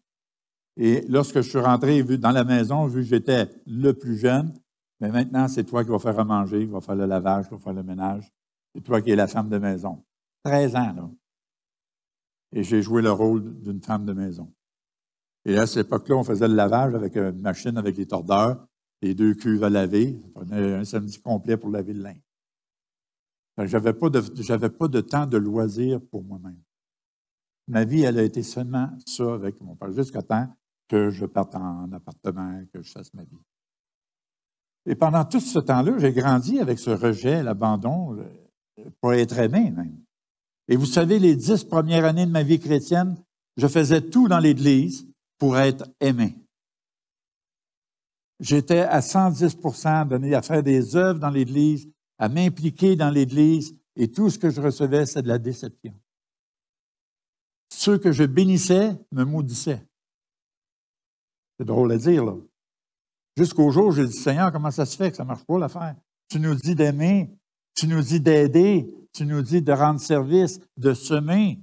Et lorsque je suis rentré dans la maison, vu que j'étais le plus jeune, mais maintenant, c'est toi qui vas faire à manger, qui vas faire le lavage, qui vas faire le ménage. C'est toi qui es la femme de maison. 13 ans, là. Et j'ai joué le rôle d'une femme de maison. Et à cette époque-là, on faisait le lavage avec une machine avec les tordeurs, les 2 cuves à laver. Ça prenait un samedi complet pour laver le linge. J'avais pas de temps de loisir pour moi-même. Ma vie, elle a été seulement ça avec mon père, jusqu'à temps que je parte en appartement, que je fasse ma vie. Et pendant tout ce temps-là, j'ai grandi avec ce rejet, l'abandon, pour être aimé même. Et vous savez, les 10 premières années de ma vie chrétienne, je faisais tout dans l'Église pour être aimé. J'étais à 110% donné à faire des œuvres dans l'Église à m'impliquer dans l'Église, et tout ce que je recevais, c'est de la déception. Ceux que je bénissais me maudissaient. C'est drôle à dire, là. Jusqu'au jour où j'ai dit, Seigneur, comment ça se fait que ça ne marche pas l'affaire? Tu nous dis d'aimer, tu nous dis d'aider, tu nous dis de rendre service, de semer.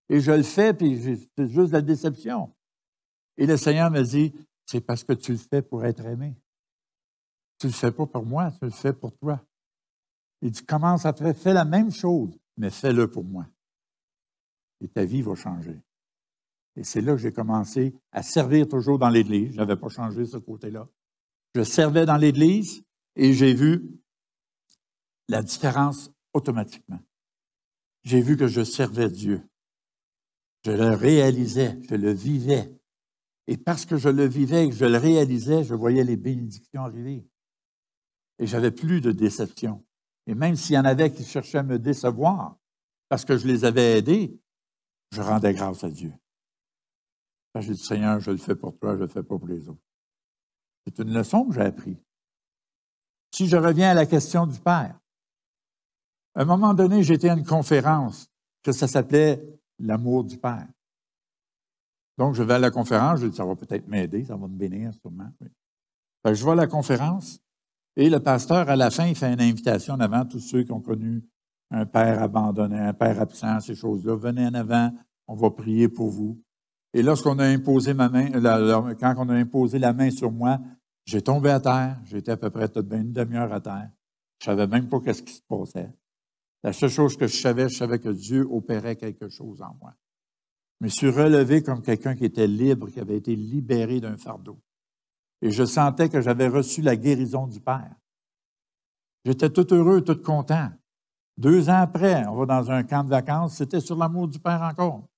Et je le fais, puis c'est juste de la déception. Et le Seigneur me dit, c'est parce que tu le fais pour être aimé. Tu ne le fais pas pour moi, tu le fais pour toi. Il dit, commence à faire, fais la même chose, mais fais-le pour moi. Et ta vie va changer. Et c'est là que j'ai commencé à servir toujours dans l'Église. Je n'avais pas changé ce côté-là. Je servais dans l'Église et j'ai vu la différence automatiquement. J'ai vu que je servais Dieu. Je le réalisais, je le vivais. Et parce que je le vivais et que je le réalisais, je voyais les bénédictions arriver. Et j'avais plus de déception. Et même s'il y en avait qui cherchaient à me décevoir, parce que je les avais aidés, je rendais grâce à Dieu. J'ai dit, Seigneur, je le fais pour toi, je ne le fais pas pour les autres. C'est une leçon que j'ai apprise. Si je reviens à la question du Père, à un moment donné, j'étais à une conférence que ça s'appelait « L'amour du Père ». Donc, je vais à la conférence, je dis, ça va peut-être m'aider, ça va me bénir sûrement. Oui. Je vais à la conférence et le pasteur, à la fin, il fait une invitation en avant, tous ceux qui ont connu un père abandonné, un père absent, ces choses-là. Venez en avant, on va prier pour vous. Et lorsqu'on a imposé ma main, quand on a imposé la main sur moi, j'ai tombé à terre. J'étais à peu près toute une demi-heure à terre. Je ne savais même pas ce qui se passait. La seule chose que je savais que Dieu opérait quelque chose en moi. Je me suis relevé comme quelqu'un qui était libre, qui avait été libéré d'un fardeau. Et je sentais que j'avais reçu la guérison du Père. J'étais tout heureux, tout content. 2 ans après, on va dans un camp de vacances, c'était sur l'amour du Père encore.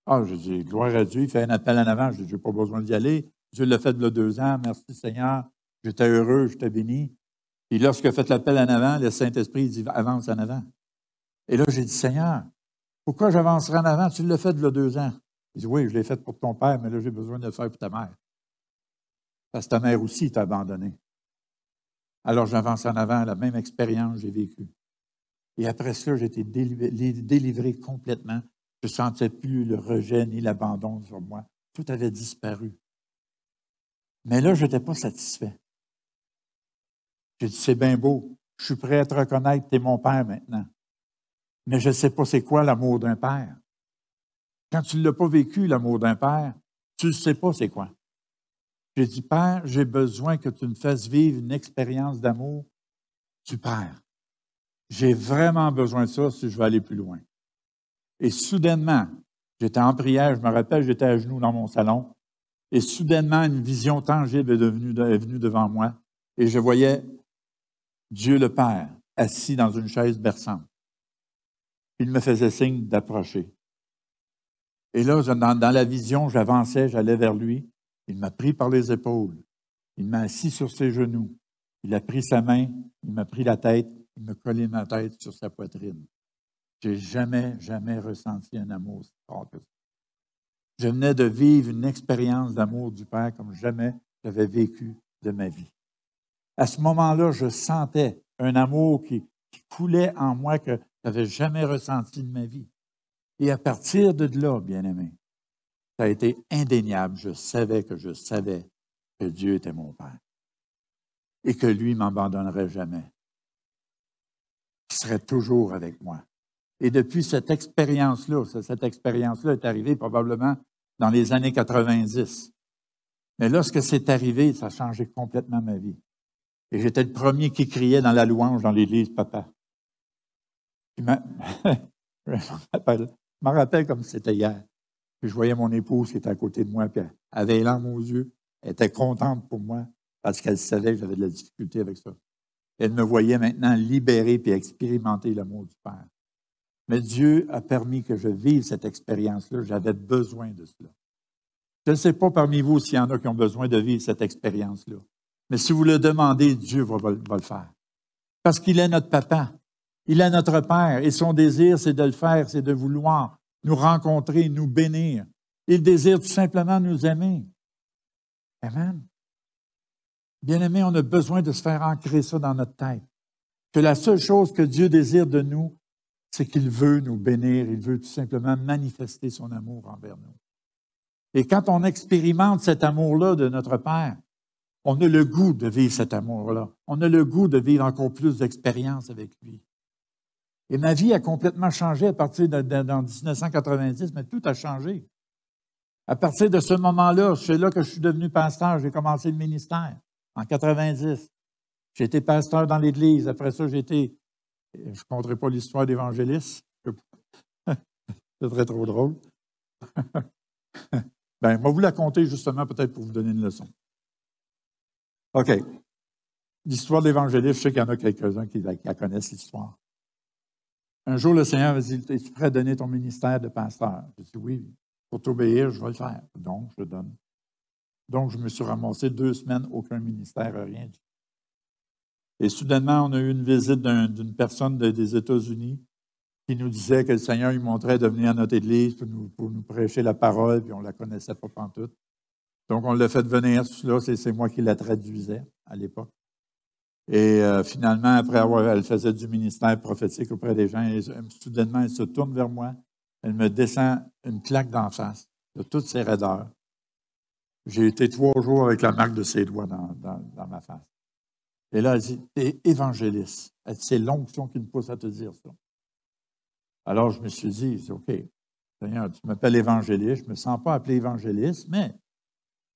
Ah, je dis, gloire à Dieu, il fait un appel en avant, je dis, je n'ai pas besoin d'y aller. Dieu l'a fait de 2 ans, merci Seigneur, j'étais heureux, j'étais béni. Et lorsqu'il a fait l'appel en avant, le Saint-Esprit dit, avance en avant. Et là, j'ai dit, Seigneur, pourquoi j'avancerai en avant? Tu l'as fait de 2 ans. Il dit, oui, je l'ai fait pour ton père, mais là, j'ai besoin de le faire pour ta mère. Parce que ta mère aussi t'a abandonné. Alors, j'avance en avant, la même expérience que j'ai vécue. Et après cela, j'ai été délivré complètement. Je ne sentais plus le rejet ni l'abandon sur moi. Tout avait disparu. Mais là, je n'étais pas satisfait. J'ai dit, c'est bien beau. Je suis prêt à te reconnaître, tu es mon père maintenant. Mais je ne sais pas c'est quoi l'amour d'un père. Quand tu ne l'as pas vécu, l'amour d'un père, tu ne sais pas c'est quoi. J'ai dit, Père, j'ai besoin que tu me fasses vivre une expérience d'amour du Père. J'ai vraiment besoin de ça si je veux aller plus loin. Et soudainement, j'étais en prière, je me rappelle, j'étais à genoux dans mon salon, et soudainement, une vision tangible est venue devant moi, et je voyais Dieu le Père assis dans une chaise berçante. Il me faisait signe d'approcher. Et là, dans la vision, j'avançais, j'allais vers lui. Il m'a pris par les épaules. Il m'a assis sur ses genoux. Il a pris sa main, il m'a pris la tête, il m'a collé ma tête sur sa poitrine. Je n'ai jamais ressenti un amour si fort que ça. Je venais de vivre une expérience d'amour du Père comme jamais j'avais vécu de ma vie. À ce moment-là, je sentais un amour qui coulait en moi que je n'avais jamais ressenti de ma vie. Et à partir de là, bien-aimé, ça a été indéniable. Je savais que Dieu était mon Père et que lui ne m'abandonnerait jamais. Il serait toujours avec moi. Et depuis cette expérience-là est arrivée probablement dans les années 90. Mais lorsque c'est arrivé, ça a changé complètement ma vie. Et j'étais le premier qui criait dans la louange dans l'église, papa. Je me rappelle comme si c'était hier. Puis je voyais mon épouse qui était à côté de moi, puis elle avait les larmes aux yeux. Elle était contente pour moi parce qu'elle savait que j'avais de la difficulté avec ça. Elle me voyait maintenant libéré puis expérimenter l'amour du Père. Mais Dieu a permis que je vive cette expérience-là. J'avais besoin de cela. Je ne sais pas parmi vous s'il y en a qui ont besoin de vivre cette expérience-là. Mais si vous le demandez, Dieu va le faire. Parce qu'il est notre papa. Il est notre Père. Et son désir, c'est de le faire, c'est de vouloir nous rencontrer, nous bénir. Il désire tout simplement nous aimer. Amen. Bien-aimé, on a besoin de se faire ancrer ça dans notre tête. que la seule chose que Dieu désire de nous, c'est qu'il veut nous bénir, il veut tout simplement manifester son amour envers nous. Et quand on expérimente cet amour-là de notre Père, on a le goût de vivre cet amour-là. On a le goût de vivre encore plus d'expérience avec lui. Et ma vie a complètement changé à partir de 1990, mais tout a changé. À partir de ce moment-là, c'est là que je suis devenu pasteur. J'ai commencé le ministère en 90. J'ai été pasteur dans l'Église. Après ça, je ne compterai pas l'histoire d'évangéliste. C'est très trop drôle. Bien, moi, vous la compter justement peut-être pour vous donner une leçon. OK. L'histoire de l'évangéliste, je sais qu'il y en a quelques-uns qui la connaissent, l'histoire. Un jour, le Seigneur m'a dit, es-tu prêt à donner ton ministère de pasteur? J'ai dit, oui, pour t'obéir, je vais le faire. Donc, je le donne. Donc, je me suis ramassé 2 semaines, aucun ministère, rien du tout. Et soudainement, on a eu une visite d'une personne des États-Unis qui nous disait que le Seigneur lui montrait de venir à notre Église pour nous prêcher la parole, puis on ne la connaissait pas pantoute. Donc, on l'a fait venir. Là, c'est moi qui la traduisais à l'époque. Et finalement, après elle faisait du ministère prophétique auprès des gens, et soudainement, elle se tourne vers moi. Elle me descend une claque d'en face de toutes ses raideurs. J'ai été 3 jours avec la marque de ses doigts dans ma face. Et là, elle dit, t'es évangéliste. C'est l'onction qui me pousse à te dire ça. Alors, je me suis dit, OK, Seigneur, tu m'appelles évangéliste, je ne me sens pas appelé évangéliste, mais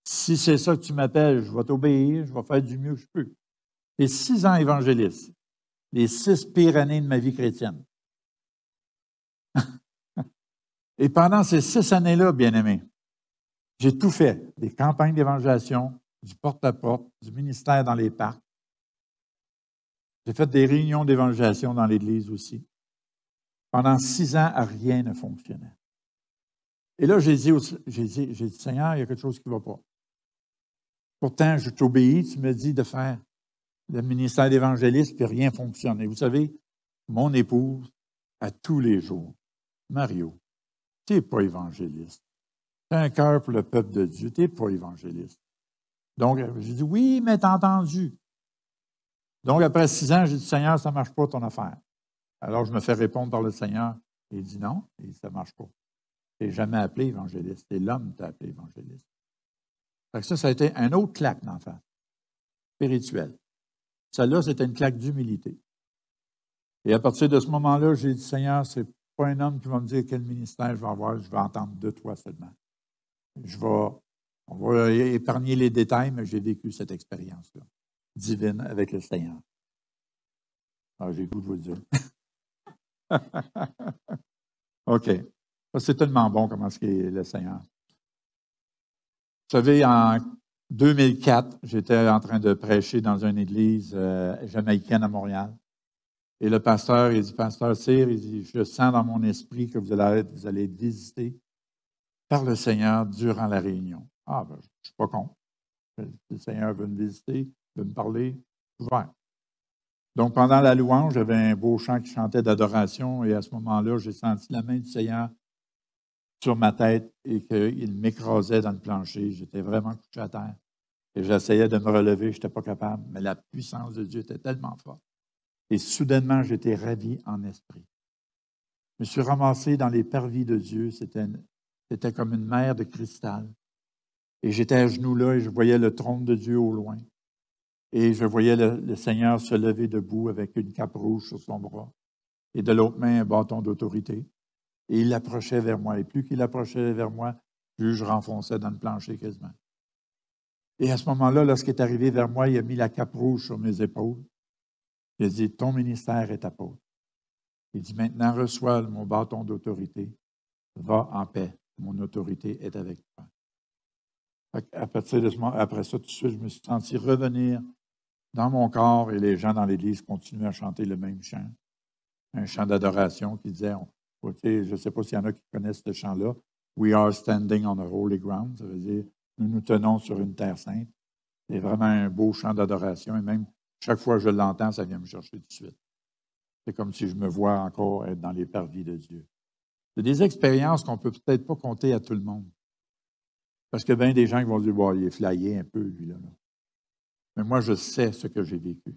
si c'est ça que tu m'appelles, je vais t'obéir, je vais faire du mieux que je peux. J'ai 6 ans évangéliste, les 6 pires années de ma vie chrétienne. Et pendant ces 6 années-là, bien-aimés, j'ai tout fait, des campagnes d'évangélisation, du porte-à-porte, du ministère dans les parcs. J'ai fait des réunions d'évangélisation dans l'Église aussi. Pendant 6 ans, rien ne fonctionnait. Et là, j'ai dit, Seigneur, il y a quelque chose qui ne va pas. Pourtant, je t'obéis, tu me dis de faire le ministère d'évangéliste, puis rien ne fonctionne. Et vous savez, mon épouse, à tous les jours, Mario, tu n'es pas évangéliste. Tu as un cœur pour le peuple de Dieu, tu n'es pas évangéliste. Donc, j'ai dit, oui, mais t'as entendu. Donc, après 6 ans, j'ai dit, Seigneur, ça ne marche pas ton affaire. Alors, je me fais répondre par le Seigneur. Il dit non, et ça ne marche pas. Tu n'es jamais appelé évangéliste. C'est l'homme qui t'a appelé évangéliste. Fait que ça a été un autre claque d'en face, spirituel. Celle-là, c'était une claque d'humilité. Et à partir de ce moment-là, j'ai dit, Seigneur, ce n'est pas un homme qui va me dire quel ministère je vais avoir, je vais entendre de toi seulement. On va épargner les détails, mais j'ai vécu cette expérience-là, divine avec le Seigneur. Ah, j'ai le goût de vous le dire. OK. C'est tellement bon comment est le Seigneur. Vous savez, en 2004, j'étais en train de prêcher dans une église jamaïcaine à Montréal. Et le pasteur, il dit, Pasteur Cyr, il dit, je sens dans mon esprit que vous allez être visité par le Seigneur durant la réunion. Ah, ben, je ne suis pas con. Le Seigneur veut me visiter, veut me parler, ouvert. Donc, pendant la louange, j'avais un beau chant qui chantait d'adoration et à ce moment-là, j'ai senti la main du Seigneur sur ma tête et qu'il m'écrasait dans le plancher. J'étais vraiment couché à terre. Et j'essayais de me relever, je n'étais pas capable, mais la puissance de Dieu était tellement forte. Et soudainement, j'étais ravi en esprit. Je me suis ramassé dans les parvis de Dieu. C'était comme une mer de cristal. Et j'étais à genoux là et je voyais le trône de Dieu au loin. Et je voyais le Seigneur se lever debout avec une cape rouge sur son bras et de l'autre main un bâton d'autorité. Et il approchait vers moi. Et plus qu'il approchait vers moi, plus je renfonçais dans le plancher quasiment. Et à ce moment-là, lorsqu'il est arrivé vers moi, il a mis la cape rouge sur mes épaules. Il a dit, ton ministère est apôtre. Il dit, maintenant reçois mon bâton d'autorité. Va en paix. Mon autorité est avec toi. À partir de ce moment, après ça, tout de suite, je me suis senti revenir dans mon corps et les gens dans l'Église continuaient à chanter le même chant. Un chant d'adoration qui disait, je ne sais pas s'il y en a qui connaissent ce chant-là, We are standing on a holy ground, ça veut dire, nous nous tenons sur une terre sainte. C'est vraiment un beau chant d'adoration et même chaque fois que je l'entends, ça vient me chercher tout de suite. C'est comme si je me vois encore être dans les parvis de Dieu. C'est des expériences qu'on ne peut peut-être pas compter à tout le monde. Parce que bien des gens qui vont dire, il est flyé un peu, lui, là. Mais moi, je sais ce que j'ai vécu.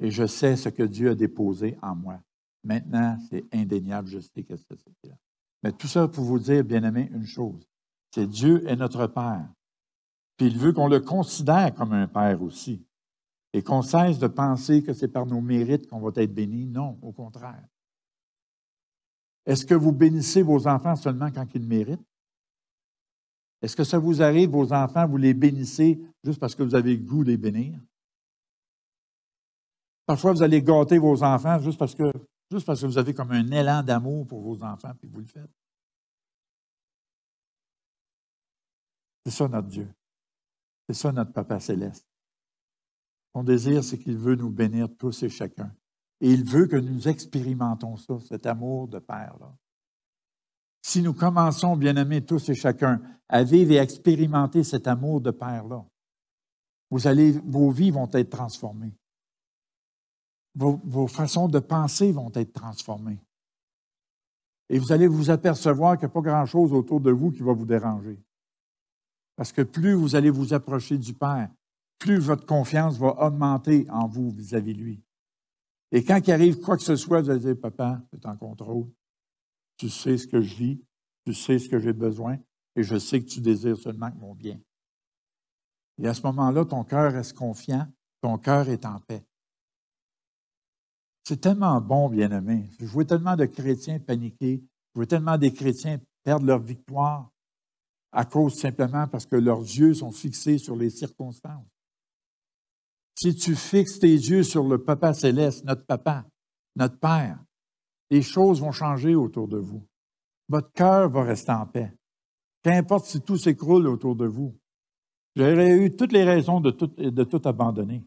Et je sais ce que Dieu a déposé en moi. Maintenant, c'est indéniable, je sais que c'est là. Mais tout ça pour vous dire, bien-aimés, une chose. C'est Dieu est notre Père. Puis il veut qu'on le considère comme un Père aussi. Et qu'on cesse de penser que c'est par nos mérites qu'on va être bénis. Non, au contraire. Est-ce que vous bénissez vos enfants seulement quand ils le méritent? Est-ce que ça vous arrive, vos enfants, vous les bénissez juste parce que vous avez le goût de les bénir? Parfois, vous allez gâter vos enfants juste parce que vous avez comme un élan d'amour pour vos enfants, puis vous le faites. C'est ça notre Dieu. C'est ça notre Papa céleste. Son désir, c'est qu'il veut nous bénir tous et chacun. Et il veut que nous expérimentons ça, cet amour de Père-là. Si nous commençons, bien-aimés, tous et chacun, à vivre et à expérimenter cet amour de Père-là, vos vies vont être transformées. Vos façons de penser vont être transformées. Et vous allez vous apercevoir qu'il n'y a pas grand-chose autour de vous qui va vous déranger. Parce que plus vous allez vous approcher du Père, plus votre confiance va augmenter en vous vis-à-vis de lui. Et quand il arrive quoi que ce soit, vous allez dire, Papa, tu es en contrôle. Tu sais ce que je vis, tu sais ce que j'ai besoin, et je sais que tu désires seulement mon bien. Et à ce moment-là, ton cœur reste confiant, ton cœur est en paix. C'est tellement bon, bien-aimé. Je vois tellement de chrétiens paniquer, je vois tellement des chrétiens perdre leur victoire à cause simplement parce que leurs yeux sont fixés sur les circonstances. Si tu fixes tes yeux sur le Papa céleste, notre Papa, notre Père, les choses vont changer autour de vous. Votre cœur va rester en paix. Qu'importe si tout s'écroule autour de vous. J'aurais eu toutes les raisons de tout abandonner.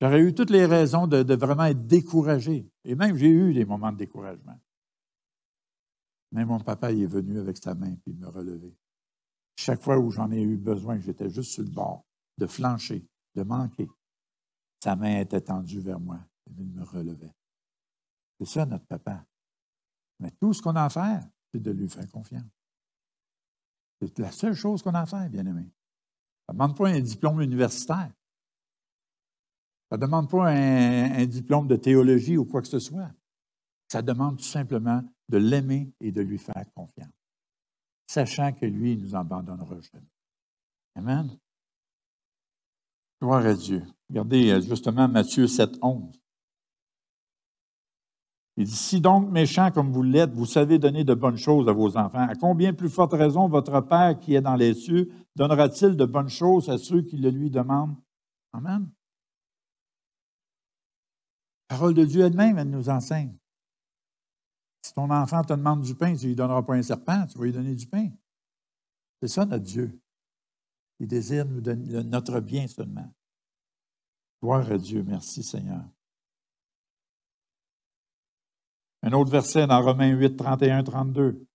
J'aurais eu toutes les raisons de vraiment être découragé. Et même, j'ai eu des moments de découragement. Mais mon papa, il est venu avec sa main et il me relevait. Chaque fois où j'en ai eu besoin, j'étais juste sur le bord, de flancher, de manquer. Sa main était tendue vers moi et il me relevait. C'est ça, notre papa. Mais tout ce qu'on a à faire, c'est de lui faire confiance. C'est la seule chose qu'on a à faire, bien-aimé. Ça ne demande pas un diplôme universitaire. Ça ne demande pas un diplôme de théologie ou quoi que ce soit. Ça demande tout simplement de l'aimer et de lui faire confiance, sachant que lui, il ne nous abandonnera jamais. Amen. Gloire à Dieu. Regardez justement Matthieu 7, 11. Il dit, si donc méchants comme vous l'êtes, vous savez donner de bonnes choses à vos enfants, à combien plus forte raison votre Père qui est dans les cieux donnera-t-il de bonnes choses à ceux qui le lui demandent? Amen. La parole de Dieu elle-même, elle nous enseigne. Si ton enfant te demande du pain, tu ne lui donneras pas un serpent, tu vas lui donner du pain. C'est ça notre Dieu. Il désire nous donner notre bien seulement. Gloire à Dieu. Merci Seigneur. Un autre verset dans Romains 8, 31, 32.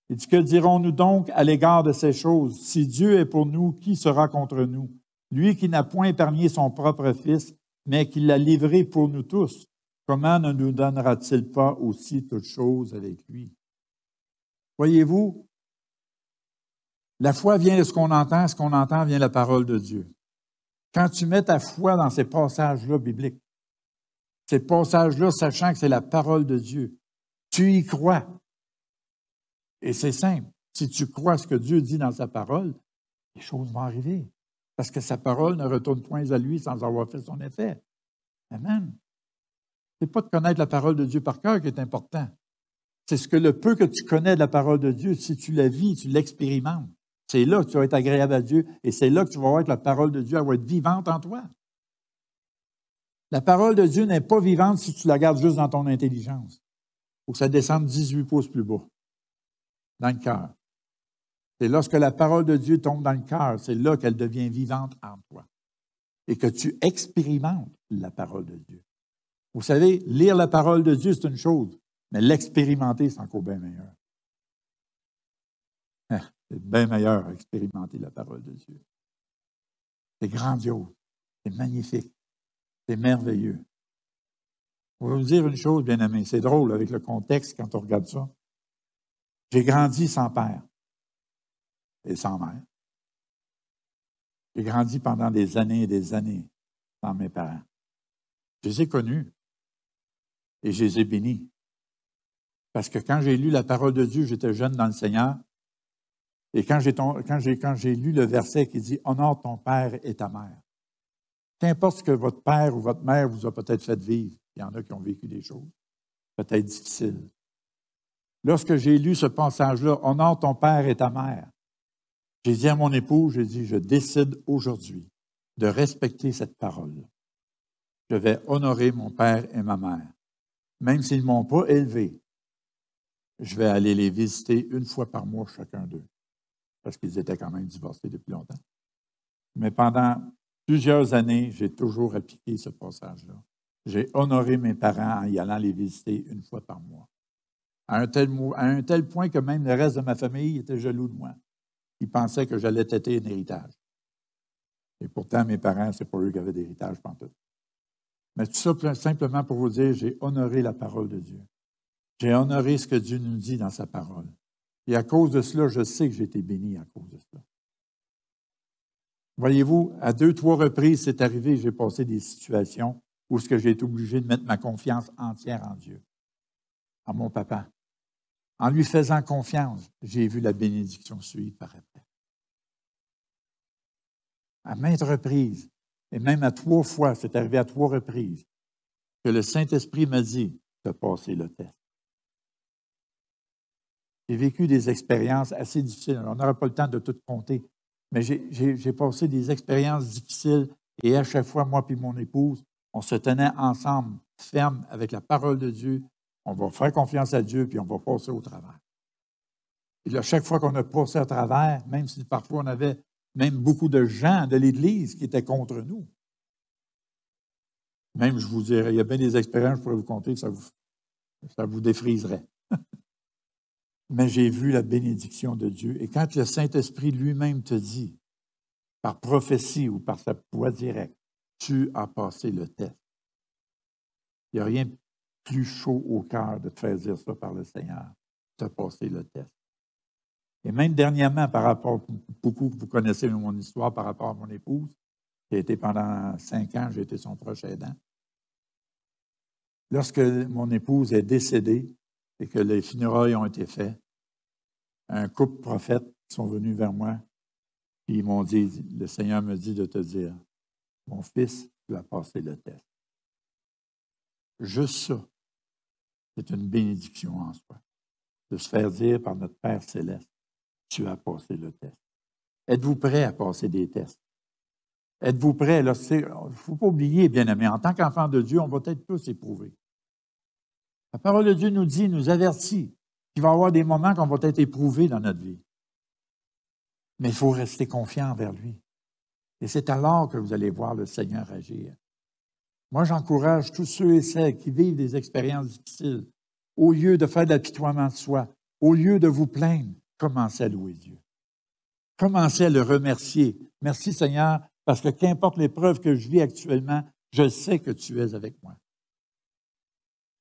Il dit, que dirons-nous donc à l'égard de ces choses? Si Dieu est pour nous, qui sera contre nous? Lui qui n'a point épargné son propre Fils, mais qui l'a livré pour nous tous, comment ne nous donnera-t-il pas aussi toutes choses avec lui? Voyez-vous, la foi vient de ce qu'on entend vient de la parole de Dieu. Quand tu mets ta foi dans ces passages-là bibliques, ces passages-là, sachant que c'est la parole de Dieu, tu y crois. Et c'est simple. Si tu crois ce que Dieu dit dans sa parole, les choses vont arriver. Parce que sa parole ne retourne point à lui sans avoir fait son effet. Amen. Ce n'est pas de connaître la parole de Dieu par cœur qui est important. C'est ce que le peu que tu connais de la parole de Dieu, si tu la vis, tu l'expérimentes. C'est là que tu vas être agréable à Dieu et c'est là que tu vas voir que la parole de Dieu elle va être vivante en toi. La parole de Dieu n'est pas vivante si tu la gardes juste dans ton intelligence. Il faut que ça descende 18 pouces plus bas, dans le cœur. C'est lorsque la parole de Dieu tombe dans le cœur, c'est là qu'elle devient vivante en toi. Et que tu expérimentes la parole de Dieu. Vous savez, lire la parole de Dieu, c'est une chose, mais l'expérimenter, c'est encore bien meilleur. C'est bien meilleur à expérimenter la parole de Dieu. C'est grandiose, c'est magnifique, c'est merveilleux. Je vais vous dire une chose, bien-aimés, c'est drôle avec le contexte quand on regarde ça. J'ai grandi sans père et sans mère. J'ai grandi pendant des années et des années sans mes parents. Je les ai connus et je les ai bénis. Parce que quand j'ai lu la parole de Dieu, j'étais jeune dans le Seigneur. Et quand j'ai lu le verset qui dit « Honore ton père et ta mère », qu'importe ce que votre père ou votre mère vous a peut-être fait vivre, il y en a qui ont vécu des choses peut-être difficiles. Lorsque j'ai lu ce passage-là, « Honore ton père et ta mère », j'ai dit à mon époux, j'ai dit « Je décide aujourd'hui de respecter cette parole. Je vais honorer mon père et ma mère. Même s'ils ne m'ont pas élevé, je vais aller les visiter une fois par mois chacun d'eux. » Parce qu'ils étaient quand même divorcés depuis longtemps. Mais pendant plusieurs années, j'ai toujours appliqué ce passage-là. J'ai honoré mes parents en y allant les visiter une fois par mois. À un tel point que même le reste de ma famille était jaloux de moi. Ils pensaient que j'allais têter un héritage. Et pourtant, mes parents, ce n'est pas eux qui avaient d'héritage pantoute. Mais tout ça simplement pour vous dire, j'ai honoré la parole de Dieu. J'ai honoré ce que Dieu nous dit dans sa parole. Et à cause de cela, je sais que j'ai été béni à cause de cela. Voyez-vous, à 2-3 reprises, c'est arrivé, j'ai passé des situations où j'ai été obligé de mettre ma confiance entière en Dieu, en mon papa. En lui faisant confiance, j'ai vu la bénédiction suivre par après. À maintes reprises, et même à 3 fois, c'est arrivé à 3 reprises, que le Saint-Esprit m'a dit de passer le test. J'ai vécu des expériences assez difficiles. On n'aura pas le temps de tout compter, mais j'ai passé des expériences difficiles et à chaque fois, moi et mon épouse, on se tenait ensemble, ferme avec la parole de Dieu. On va faire confiance à Dieu puis on va passer au travers. Et là, chaque fois qu'on a passé à travers, même si parfois on avait même beaucoup de gens de l'Église qui étaient contre nous. Même, je vous dirais, il y a bien des expériences, je pourrais vous compter, ça vous défriserait. Mais j'ai vu la bénédiction de Dieu. Et quand le Saint-Esprit lui-même te dit, par prophétie ou par sa voix directe, tu as passé le test. Il n'y a rien de plus chaud au cœur de te faire dire ça par le Seigneur. Tu as passé le test. Et même dernièrement, par rapport, beaucoup, vous connaissez mon histoire par rapport à mon épouse, qui a été pendant 5 ans, j'ai été son proche aidant. Lorsque mon épouse est décédée et que les funérailles ont été faites, un couple prophètes sont venus vers moi et ils m'ont dit, le Seigneur me dit de te dire, mon fils, tu as passé le test. Juste ça, c'est une bénédiction en soi, de se faire dire par notre Père céleste, tu as passé le test. Êtes-vous prêt à passer des tests? Êtes-vous prêt? Il ne faut pas oublier, bien-aimés, en tant qu'enfant de Dieu, on va être tous éprouvés. La parole de Dieu nous dit, nous avertit qu'il va y avoir des moments qu'on va être éprouvés dans notre vie. Mais il faut rester confiant envers lui. Et c'est alors que vous allez voir le Seigneur agir. Moi, j'encourage tous ceux et celles qui vivent des expériences difficiles, au lieu de faire de l'apitoiement de soi, au lieu de vous plaindre, commencez à louer Dieu. Commencez à le remercier. Merci Seigneur, parce que qu'importe l'épreuve que je vis actuellement, je sais que tu es avec moi.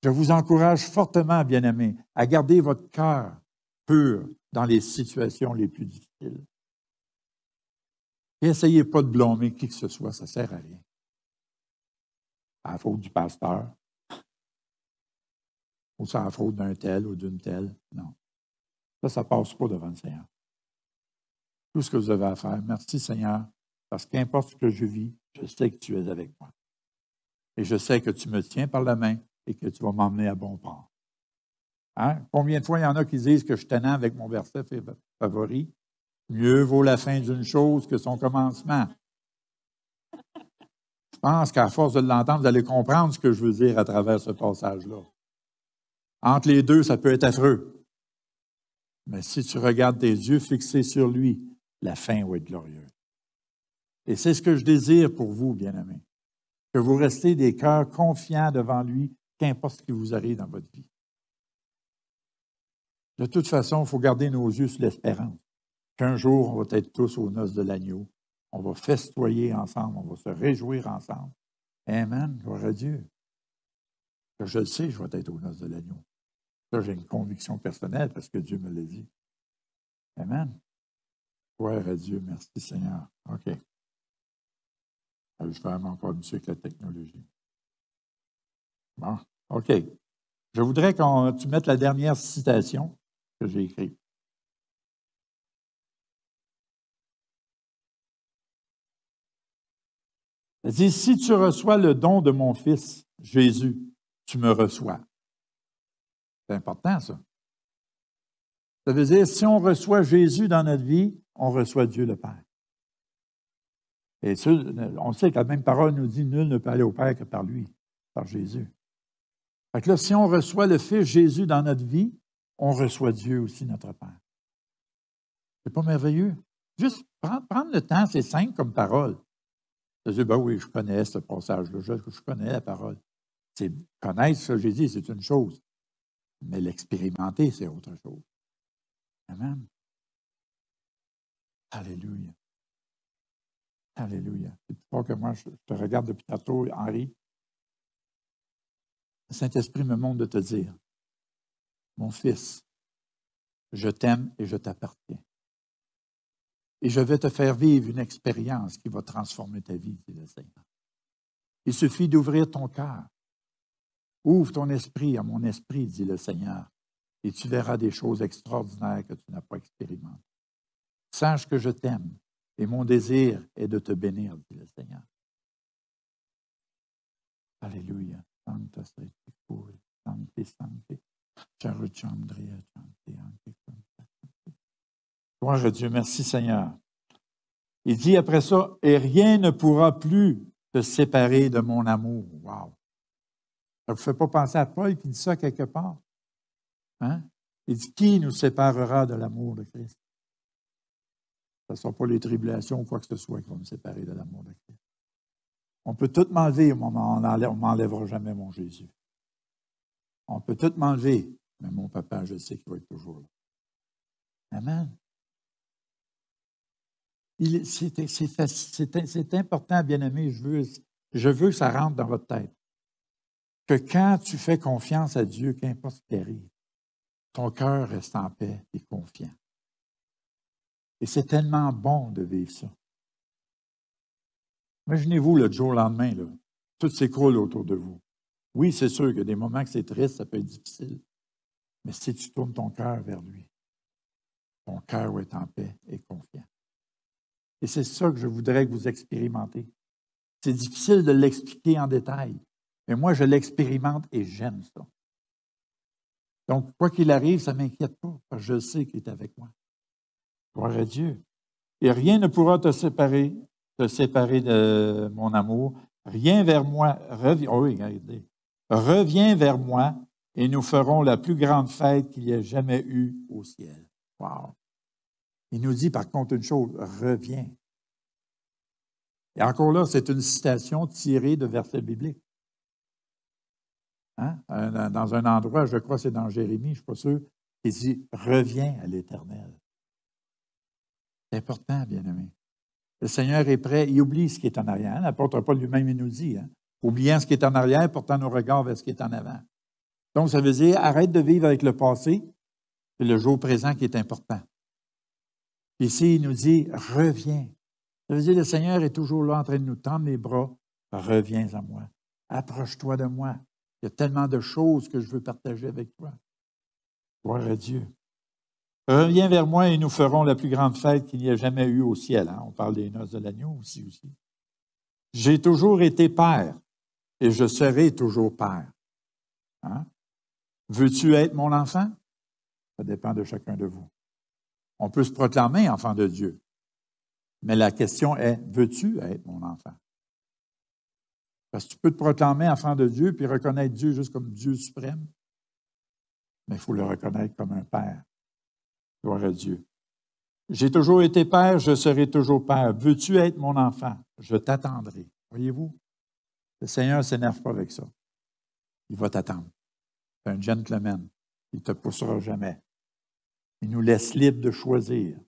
Je vous encourage fortement, bien-aimés, à garder votre cœur pur dans les situations les plus difficiles. Et essayez pas de blâmer qui que ce soit, ça ne sert à rien. À la faute du pasteur, ou c'est à la faute d'un tel ou d'une telle. Non. Ça ne passe pas devant le Seigneur. Tout ce que vous avez à faire, merci Seigneur, parce qu'importe ce que je vis, je sais que tu es avec moi. Et je sais que tu me tiens par la main et que tu vas m'emmener à bon port. Hein? Combien de fois il y en a qui disent que je suis tannant avec mon verset favori? Mieux vaut la fin d'une chose que son commencement. Je pense qu'à force de l'entendre, vous allez comprendre ce que je veux dire à travers ce passage-là. Entre les deux, ça peut être affreux. Mais si tu regardes tes yeux fixés sur lui, la fin va être glorieuse. Et c'est ce que je désire pour vous, bien-aimés. Que vous restez des cœurs confiants devant lui, qu'importe ce qui vous arrive dans votre vie. De toute façon, il faut garder nos yeux sur l'espérance. Qu'un jour, on va être tous aux noces de l'agneau. On va festoyer ensemble, on va se réjouir ensemble. Amen, gloire à Dieu. Je le sais, je vais être aux noces de l'agneau. Ça, j'ai une conviction personnelle parce que Dieu me l'a dit. Amen. Gloire à Dieu, merci Seigneur. OK. Je vais vraiment pas m'amuser avec la technologie. Bon, OK. Je voudrais que tu mettes la dernière citation que j'ai écrite. Elle dit, si tu reçois le don de mon Fils, Jésus, tu me reçois. C'est important, ça. Ça veut dire, si on reçoit Jésus dans notre vie, on reçoit Dieu le Père. Et ça, on sait que la même parole nous dit, nul ne peut aller au Père que par lui, par Jésus. Fait que là, si on reçoit le Fils Jésus dans notre vie, on reçoit Dieu aussi, notre Père. C'est pas merveilleux? Juste prendre le temps, c'est simple comme parole. Je dis, ben oui, je connais ce passage-là, je connais la parole. C'est connaître ce que j'ai dit, c'est une chose. Mais l'expérimenter, c'est autre chose. Amen. Alléluia. Alléluia. C'est pas que moi, je te regarde depuis tantôt, Henri. Le Saint-Esprit me montre de te dire, mon fils, je t'aime et je t'appartiens. Et je vais te faire vivre une expérience qui va transformer ta vie, dit le Seigneur. Il suffit d'ouvrir ton cœur. Ouvre ton esprit à mon esprit, dit le Seigneur, et tu verras des choses extraordinaires que tu n'as pas expérimentées. Sache que je t'aime et mon désir est de te bénir, dit le Seigneur. Alléluia. Gloire à Dieu. Merci Seigneur. Il dit après ça, et rien ne pourra plus te séparer de mon amour. Wow. Ça ne vous fait pas penser à Paul qui dit ça quelque part? Hein? Il dit, qui nous séparera de l'amour de Christ? Ce ne sont pas les tribulations ou quoi que ce soit qui vont nous séparer de l'amour de Christ. On peut tout m'enlever, mais on ne m'enlèvera jamais mon Jésus. On peut tout m'enlever, mais mon papa, je sais qu'il va être toujours là. Amen. C'est important, bien-aimé, je veux que ça rentre dans votre tête. Que quand tu fais confiance à Dieu, qu'importe ce qui arrive, ton cœur reste en paix et confiant. Et c'est tellement bon de vivre ça. Imaginez-vous le jour au lendemain, là, tout s'écroule autour de vous. Oui, c'est sûr qu'il y a des moments que c'est triste, ça peut être difficile. Mais si tu tournes ton cœur vers lui, ton cœur va être en paix et confiant. Et c'est ça que je voudrais que vous expérimentez. C'est difficile de l'expliquer en détail, mais moi, je l'expérimente et j'aime ça. Donc, quoi qu'il arrive, ça ne m'inquiète pas, parce que je sais qu'il est avec moi. Gloire à Dieu. Et rien ne pourra te séparer de mon amour. Reviens vers moi, reviens vers moi et nous ferons la plus grande fête qu'il y ait jamais eu au ciel. Wow! Il nous dit par contre une chose, reviens. Et encore là, c'est une citation tirée de versets bibliques. Hein? Dans un endroit, je crois que c'est dans Jérémie, je ne suis pas sûr, il dit, reviens à l'Éternel. C'est important, bien-aimé. Le Seigneur est prêt, il oublie ce qui est en arrière. L'apôtre Paul lui-même, il nous dit, hein? Oubliant ce qui est en arrière, portant nos regards vers ce qui est en avant. Donc, ça veut dire, arrête de vivre avec le passé, c'est le jour présent qui est important. Ici, il nous dit, reviens. Ça veut dire, le Seigneur est toujours là en train de nous tendre les bras. Reviens à moi. Approche-toi de moi. Il y a tellement de choses que je veux partager avec toi. Gloire à Dieu. Reviens vers moi et nous ferons la plus grande fête qu'il n'y ait jamais eu au ciel. Hein? On parle des noces de l'agneau aussi. J'ai toujours été père et je serai toujours père. Hein? Veux-tu être mon enfant? Ça dépend de chacun de vous. On peut se proclamer enfant de Dieu. Mais la question est, veux-tu être mon enfant? Parce que tu peux te proclamer enfant de Dieu puis reconnaître Dieu juste comme Dieu suprême. Mais il faut le reconnaître comme un père. Gloire à Dieu. J'ai toujours été père, je serai toujours père. Veux-tu être mon enfant? Je t'attendrai. Voyez-vous? Le Seigneur ne s'énerve pas avec ça. Il va t'attendre. C'est un gentleman. Il ne te poussera jamais. Il nous laisse libre de choisir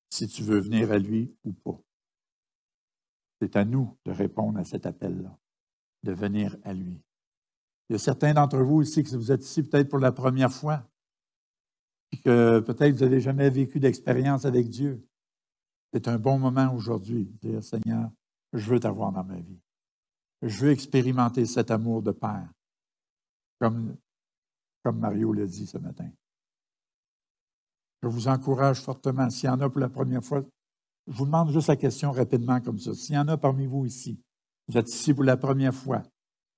si tu veux venir à lui ou pas. C'est à nous de répondre à cet appel-là, de venir à lui. Il y a certains d'entre vous ici, que vous êtes ici peut-être pour la première fois, et que peut-être vous n'avez jamais vécu d'expérience avec Dieu. C'est un bon moment aujourd'hui de dire, Seigneur, je veux t'avoir dans ma vie. Je veux expérimenter cet amour de Père. comme Mario l'a dit ce matin. Je vous encourage fortement, s'il y en a pour la première fois, je vous demande juste la question rapidement comme ça. S'il y en a parmi vous ici, vous êtes ici pour la première fois,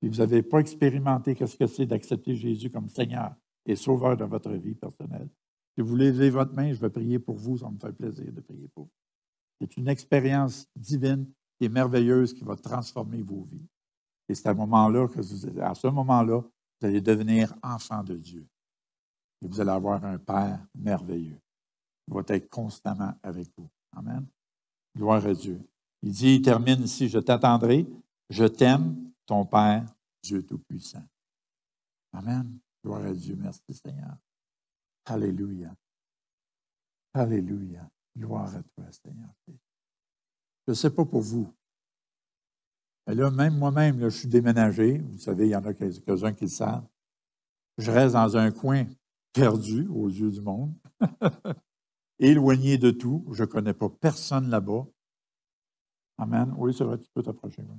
et vous n'avez pas expérimenté ce que c'est d'accepter Jésus comme Seigneur et Sauveur de votre vie personnelle, si vous voulez lever votre main, je vais prier pour vous, ça me fait plaisir de prier pour vous. C'est une expérience divine qui est merveilleuse, qui va transformer vos vies. Et c'est à ce moment-là, vous allez devenir enfant de Dieu. Et vous allez avoir un Père merveilleux. Il va être constamment avec vous. Amen. Gloire à Dieu. Il termine ici, je t'attendrai, je t'aime, ton Père, Dieu Tout-Puissant. Amen. Gloire à Dieu. Merci Seigneur. Alléluia. Alléluia. Gloire à toi, Seigneur. Je ne sais pas pour vous. Mais là, même moi-même, je suis déménagé. Vous savez, il y en a quelques-uns qui le savent. Je reste dans un coin perdu aux yeux du monde, éloigné de tout. Je ne connais pas personne là-bas. Amen. Oui, c'est vrai, tu peux t'approcher. Oui.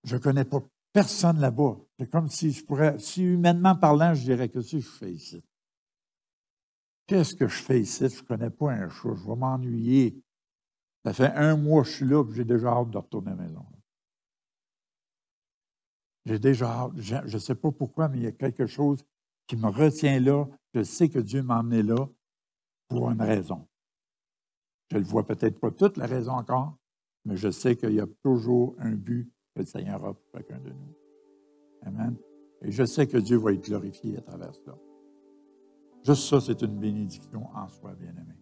Je ne connais pas personne là-bas. C'est comme si humainement parlant, je dirais que si je fais ici. Qu'est-ce que je fais ici? Je ne connais pas un chat. Je vais m'ennuyer. Ça fait 1 mois que je suis là et j'ai déjà hâte de retourner à la maison. J'ai déjà hâte. Je ne sais pas pourquoi, mais il y a quelque chose qui me retient là. Je sais que Dieu m'a emmené là pour une raison. Je ne le vois peut-être pas toute la raison encore, mais je sais qu'il y a toujours un but que le Seigneur a pour chacun de nous. Amen. Et je sais que Dieu va être glorifié à travers cela. Juste ça, c'est une bénédiction en soi, bien-aimé.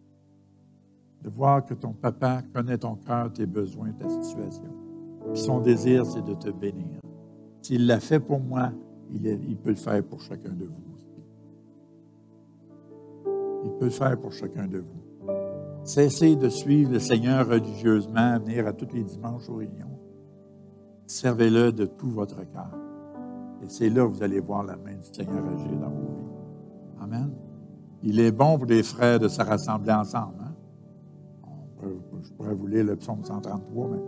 De voir que ton papa connaît ton cœur, tes besoins, ta situation. Puis son désir, c'est de te bénir. S'il l'a fait pour moi, il peut le faire pour chacun de vous aussi. Il peut le faire pour chacun de vous. Cessez de suivre le Seigneur religieusement, venir à tous les dimanches aux réunions. Servez-le de tout votre cœur. Et c'est là que vous allez voir la main du Seigneur agir dans vos vies. Amen. Il est bon pour les frères de se rassembler ensemble. Hein? Je pourrais vous lire le psaume 133, mais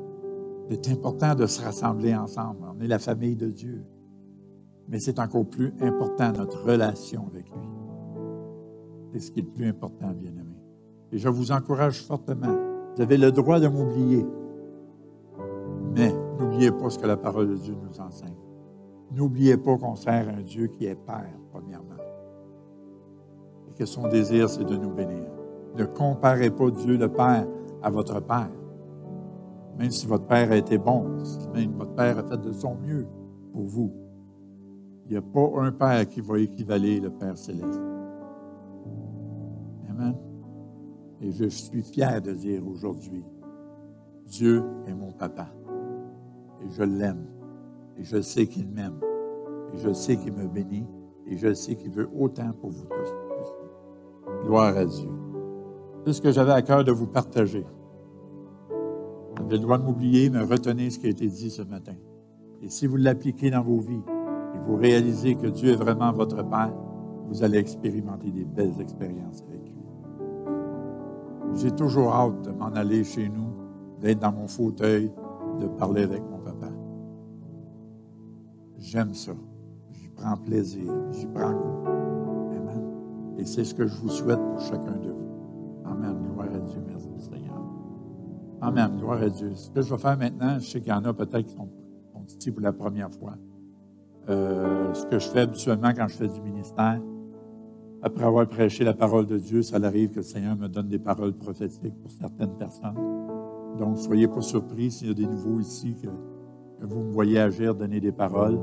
c'est important de se rassembler ensemble. On est la famille de Dieu. Mais c'est encore plus important notre relation avec lui. C'est ce qui est le plus important, bien-aimé. Et je vous encourage fortement. Vous avez le droit de m'oublier. Mais n'oubliez pas ce que la parole de Dieu nous enseigne. N'oubliez pas qu'on sert un Dieu qui est Père, premièrement. Et que son désir, c'est de nous bénir. Ne comparez pas Dieu le Père à votre Père. Même si votre Père a été bon, si même votre Père a fait de son mieux pour vous, il n'y a pas un Père qui va équivaler le Père céleste. Amen. Et je suis fier de dire aujourd'hui, Dieu est mon papa. Et je l'aime. Et je sais qu'il m'aime. Et je sais qu'il me bénit. Et je sais qu'il veut autant pour vous tous. Gloire à Dieu. C'est ce que j'avais à cœur de vous partager. Vous avez le droit de m'oublier, mais retenez ce qui a été dit ce matin. Et si vous l'appliquez dans vos vies, et vous réalisez que Dieu est vraiment votre Père, vous allez expérimenter des belles expériences avec lui. J'ai toujours hâte de m'en aller chez nous, d'être dans mon fauteuil, de parler avec mon papa. J'aime ça. J'y prends plaisir. J'y prends goût. Amen. Et c'est ce que je vous souhaite pour chacun de vous. Amen. Gloire à Dieu. Merci Seigneur. Amen. Gloire à Dieu. Ce que je vais faire maintenant, je sais qu'il y en a peut-être qui sont ici pour la première fois. Ce que je fais habituellement quand je fais du ministère, après avoir prêché la parole de Dieu, ça arrive que le Seigneur me donne des paroles prophétiques pour certaines personnes. Donc, ne soyez pas surpris s'il y a des nouveaux ici que vous me voyez agir, donner des paroles.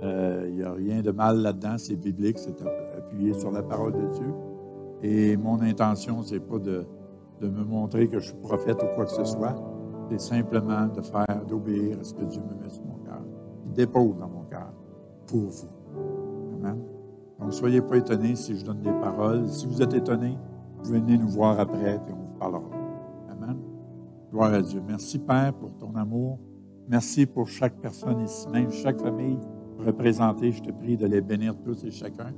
Il n'y a rien de mal là-dedans, c'est biblique, c'est appuyé sur la parole de Dieu. Et mon intention, ce n'est pas de me montrer que je suis prophète ou quoi que ce soit. C'est simplement d'obéir à ce que Dieu me met sur mon cœur. Il dépose dans mon cœur pour vous. Amen. Donc, ne soyez pas étonnés si je donne des paroles. Si vous êtes étonnés, vous venez nous voir après et on vous parlera. Amen. Gloire à Dieu. Merci, Père, pour ton amour. Merci pour chaque personne ici, même chaque famille représentée. Je te prie de les bénir tous et chacun.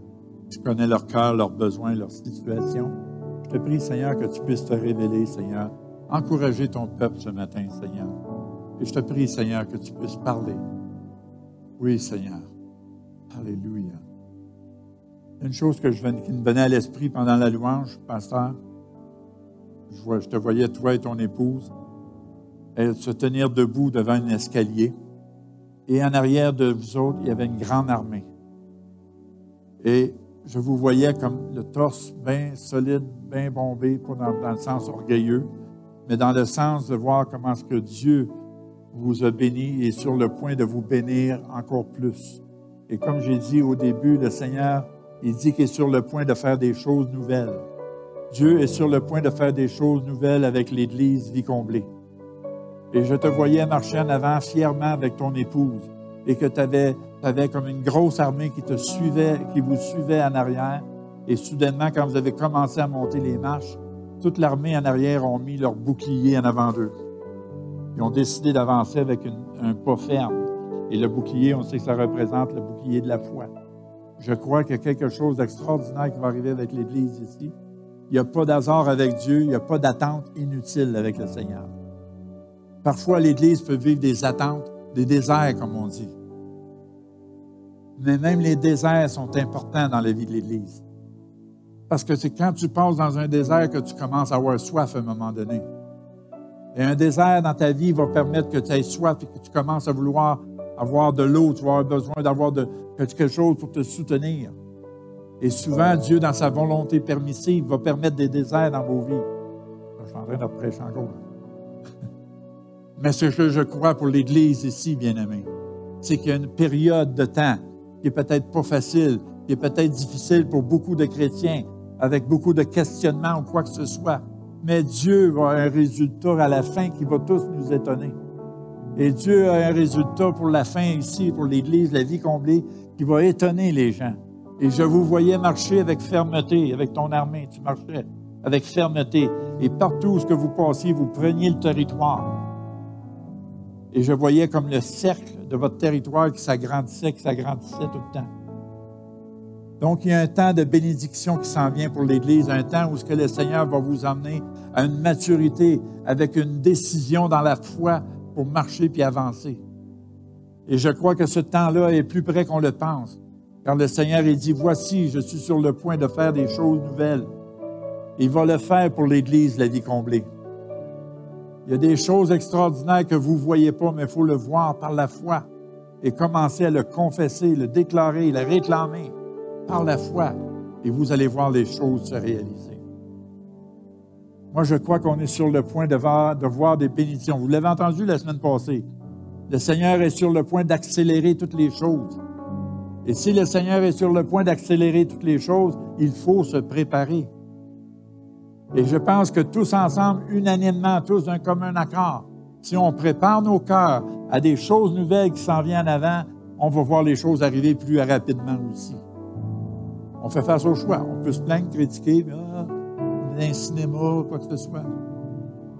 Tu connais leur cœur, leurs besoins, leur situation. Je te prie, Seigneur, que tu puisses te révéler, Seigneur. Encourager ton peuple ce matin, Seigneur. Et je te prie, Seigneur, que tu puisses parler. Oui, Seigneur. Alléluia. Une chose qui me venait à l'esprit pendant la louange, pasteur, je te voyais, toi et ton épouse, se tenir debout devant un escalier. Et en arrière de vous autres, il y avait une grande armée. Et je vous voyais comme le torse bien solide, bien bombé, pas dans le sens orgueilleux, mais dans le sens de voir comment est-ce que Dieu vous a béni et est sur le point de vous bénir encore plus. Et comme j'ai dit au début, le Seigneur, il dit qu'il est sur le point de faire des choses nouvelles. Dieu est sur le point de faire des choses nouvelles avec l'Église Vie Comblée. Et je te voyais marcher en avant fièrement avec ton épouse et que tu avais comme une grosse armée qui te suivait, qui vous suivait en arrière. Et soudainement, quand vous avez commencé à monter les marches, toute l'armée en arrière ont mis leur bouclier en avant d'eux. Ils ont décidé d'avancer avec un pas ferme. Et le bouclier, on sait que ça représente le bouclier de la foi. Je crois qu'il y a quelque chose d'extraordinaire qui va arriver avec l'Église ici. Il n'y a pas d'hasard avec Dieu, il n'y a pas d'attente inutile avec le Seigneur. Parfois, l'Église peut vivre des attentes, des déserts, comme on dit. Mais même les déserts sont importants dans la vie de l'Église. Parce que c'est quand tu passes dans un désert que tu commences à avoir soif à un moment donné. Et un désert dans ta vie va permettre que tu aies soif et que tu commences à vouloir avoir de l'eau, tu vas avoir besoin d'avoir quelque chose pour te soutenir. Et souvent, Dieu, dans sa volonté permissive, va permettre des déserts dans vos vies. Je suis en train de prêcher encore. Mais ce que je crois pour l'Église ici, bien-aimés, c'est qu'il y a une période de temps qui est peut-être pas facile, qui est peut-être difficile pour beaucoup de chrétiens, avec beaucoup de questionnements ou quoi que ce soit. Mais Dieu va avoir un résultat à la fin qui va tous nous étonner. Et Dieu a un résultat pour la fin ici, pour l'Église, la Vie Comblée, qui va étonner les gens. Et je vous voyais marcher avec fermeté, avec ton armée, tu marchais avec fermeté. Et partout où vous passiez, vous preniez le territoire. Et je voyais comme le cercle de votre territoire qui s'agrandissait tout le temps. Donc, il y a un temps de bénédiction qui s'en vient pour l'Église, un temps où ce que le Seigneur va vous emmener à une maturité, avec une décision dans la foi pour marcher puis avancer. Et je crois que ce temps-là est plus près qu'on le pense. Car le Seigneur, il dit, voici, je suis sur le point de faire des choses nouvelles. Il va le faire pour l'Église, la Vie Comblée. Il y a des choses extraordinaires que vous ne voyez pas, mais il faut le voir par la foi et commencer à le confesser, le déclarer, le réclamer par la foi. Et vous allez voir les choses se réaliser. Moi, je crois qu'on est sur le point de voir des bénédictions. Vous l'avez entendu la semaine passée. Le Seigneur est sur le point d'accélérer toutes les choses. Et si le Seigneur est sur le point d'accélérer toutes les choses, il faut se préparer. Et je pense que tous ensemble, unanimement, tous d'un commun accord, si on prépare nos cœurs à des choses nouvelles qui s'en viennent en avant, on va voir les choses arriver plus rapidement aussi. On fait face au choix. On peut se plaindre, critiquer, on est dans un cinéma, quoi que ce soit.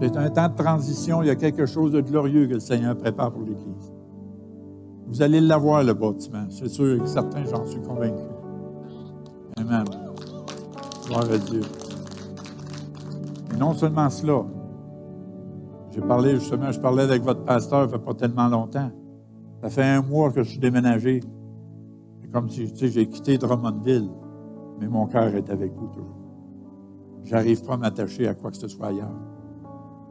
C'est un temps de transition, il y a quelque chose de glorieux que le Seigneur prépare pour l'Église. Vous allez l'avoir, le bâtiment. C'est sûr que certains, j'en suis convaincu. Amen. Gloire à Dieu. Et non seulement cela. Je parlais avec votre pasteur il ne fait pas tellement longtemps. Ça fait 1 mois que je suis déménagé. C'est comme si, j'ai quitté Drummondville, mais mon cœur est avec vous toujours. Je n'arrive pas à m'attacher à quoi que ce soit ailleurs.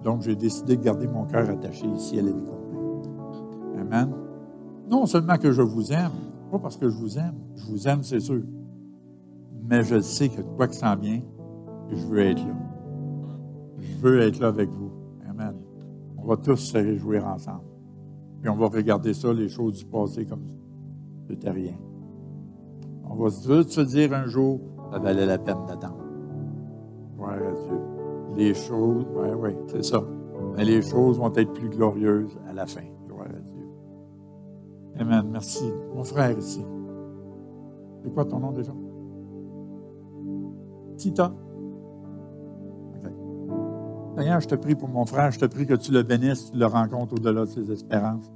Donc, j'ai décidé de garder mon cœur attaché ici à la Vie Comblée. Amen. Non seulement que je vous aime, pas parce que je vous aime, c'est sûr. Mais je sais que quoi que ça en vient, je veux être là. Je veux être là avec vous. Amen. On va tous se réjouir ensemble. Puis on va regarder ça, les choses du passé, comme c'était rien. On va tous se dire un jour, ça valait la peine d'attendre. Gloire à Dieu. Les choses, oui, c'est ça. Mais les choses vont être plus glorieuses à la fin. Gloire à Dieu. Amen. Merci. Mon frère ici. C'est quoi ton nom déjà? Tita. Okay. Seigneur, je te prie pour mon frère. Je te prie que tu le bénisses, tu le rencontres au-delà de ses espérances.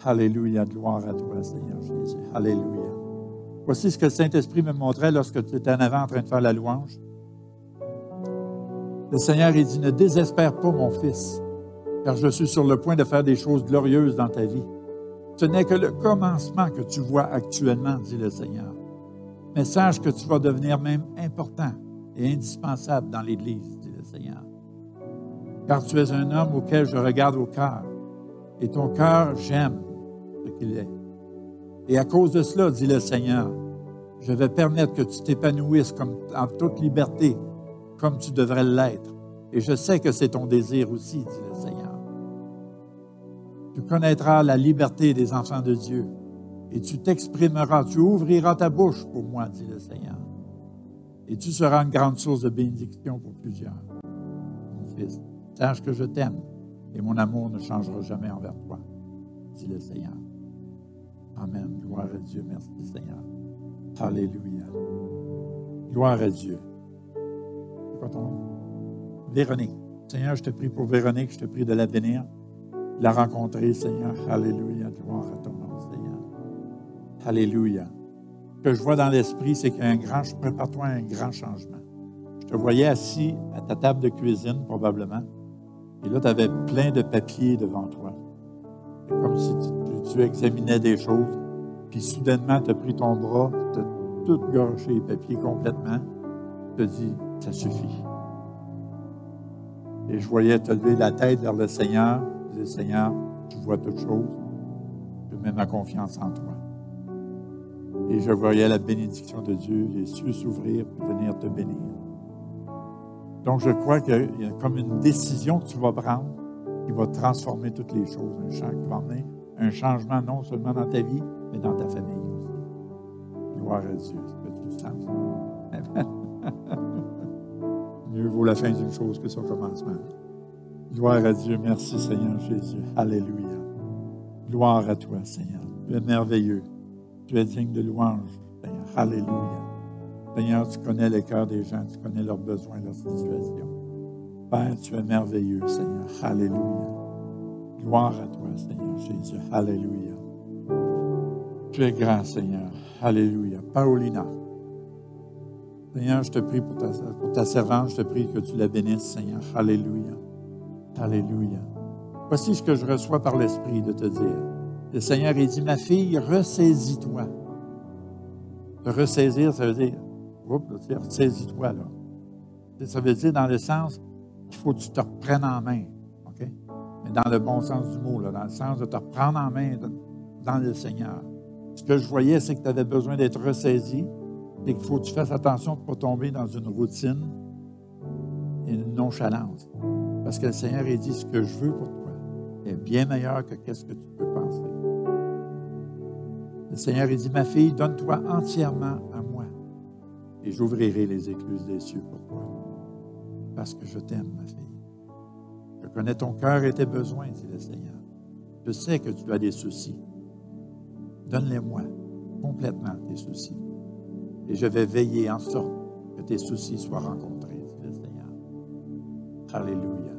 Alléluia. Gloire à toi, Seigneur Jésus. Alléluia. Voici ce que le Saint-Esprit me montrait lorsque tu étais en avant en train de faire la louange. Le Seigneur, il dit, ne désespère pas, mon fils, car je suis sur le point de faire des choses glorieuses dans ta vie. Ce n'est que le commencement que tu vois actuellement, dit le Seigneur. Mais sache que tu vas devenir même important et indispensable dans l'Église, dit le Seigneur. Car tu es un homme auquel je regarde au cœur, et ton cœur, j'aime ce qu'il est. Et à cause de cela, dit le Seigneur, je vais permettre que tu t'épanouisses comme, en toute liberté, comme tu devrais l'être. Et je sais que c'est ton désir aussi, dit le Seigneur. Tu connaîtras la liberté des enfants de Dieu, et tu t'exprimeras, tu ouvriras ta bouche pour moi, dit le Seigneur. Et tu seras une grande source de bénédiction pour plusieurs. Mon fils, sache que je t'aime, et mon amour ne changera jamais envers toi, dit le Seigneur. Amen. Gloire à Dieu. Merci, Seigneur. Alléluia. Gloire à Dieu. C'est quoi ton nom? Véronique. Seigneur, je te prie pour Véronique, je te prie de la bénir, de la rencontrer, Seigneur. Alléluia. Gloire à ton nom, Seigneur. Alléluia. Ce que je vois dans l'esprit, c'est qu'il y a je prépare-toi à un grand changement. Je te voyais assis à ta table de cuisine, probablement, et là, tu avais plein de papiers devant toi. C'est comme si tu examinais des choses, puis soudainement, tu as pris ton bras, tu as tout gâché les papiers complètement, tu as dit, ça suffit. Et je voyais te lever la tête vers le Seigneur, je disais, Seigneur, tu vois toutes choses, je mets ma confiance en toi. Et je voyais la bénédiction de Dieu, les cieux s'ouvrir pour venir te bénir. Donc, je crois qu'il y a comme une décision que tu vas prendre qui va transformer toutes les choses, un chant qui va amener un changement non seulement dans ta vie, mais dans ta famille aussi. Gloire à Dieu. Est-ce que tu le sens? Mieux vaut la fin d'une chose que son commencement. Gloire à Dieu. Merci, Seigneur Jésus. Alléluia. Gloire à toi, Seigneur. Tu es merveilleux. Tu es digne de louange, Seigneur. Alléluia. Seigneur, tu connais les cœurs des gens, tu connais leurs besoins, leurs situations. Père, tu es merveilleux, Seigneur. Alléluia. Gloire à toi, Seigneur Jésus. Alléluia. Tu es grand, Seigneur. Alléluia. Paulina. Seigneur, je te prie pour ta servante, je te prie que tu la bénisses, Seigneur. Alléluia. Alléluia. Voici ce que je reçois par l'Esprit de te dire. Le Seigneur, il dit, ma fille, ressaisis-toi. Te ressaisir, ça veut dire, ressaisis-toi, là. Ça veut dire dans le sens qu'il faut que tu te reprennes en main. OK? Mais dans le bon sens du mot, là, dans le sens de te reprendre en main dans le Seigneur. Ce que je voyais, c'est que tu avais besoin d'être ressaisi et qu'il faut que tu fasses attention de ne pas tomber dans une routine et une nonchalance. Parce que le Seigneur, il dit, ce que je veux pour toi est bien meilleur que ce que tu peux penser. Le Seigneur, il dit, ma fille, donne-toi entièrement à moi et j'ouvrirai les écluses des cieux pour toi. Parce que je t'aime, ma fille. Je connais ton cœur et tes besoins, dit le Seigneur. Je sais que tu as des soucis. Donne-les-moi complètement, tes soucis. Et je vais veiller en sorte que tes soucis soient rencontrés, dit le Seigneur. Alléluia.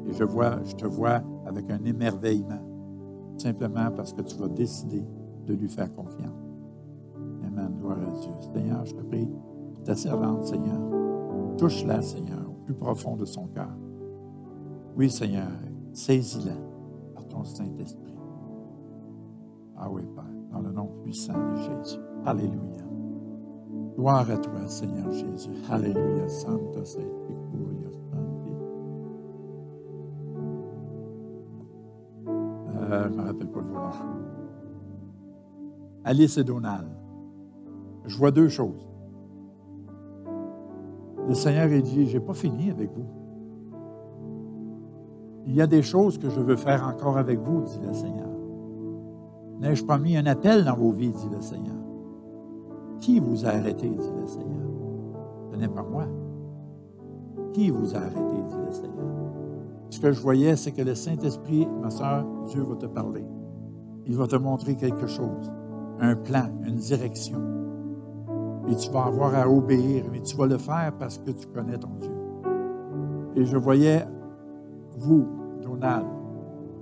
Et je te vois avec un émerveillement, simplement parce que tu vas décider de lui faire confiance. Amen. Gloire à Dieu. Seigneur, je te prie pour ta servante, Seigneur. Touche-la, Seigneur, au plus profond de son cœur. Oui, Seigneur, saisis-la par ton Saint-Esprit. Ah oui, Père, dans le nom puissant de Jésus. Alléluia. Gloire à toi, Seigneur Jésus. Alléluia. Santa sei Curia Santi. Je ne me rappelle pas de vos noms. Alice et Donald. Je vois deux choses. Le Seigneur a dit, je n'ai pas fini avec vous. Il y a des choses que je veux faire encore avec vous, dit le Seigneur. N'ai-je pas mis un appel dans vos vies, dit le Seigneur. Qui vous a arrêté, dit le Seigneur? Ce n'est pas moi. Qui vous a arrêté, dit le Seigneur? Ce que je voyais, c'est que le Saint-Esprit, ma sœur, Dieu va te parler. Il va te montrer quelque chose, un plan, une direction. Et tu vas avoir à obéir, mais tu vas le faire parce que tu connais ton Dieu. Et je voyais, vous, Donald,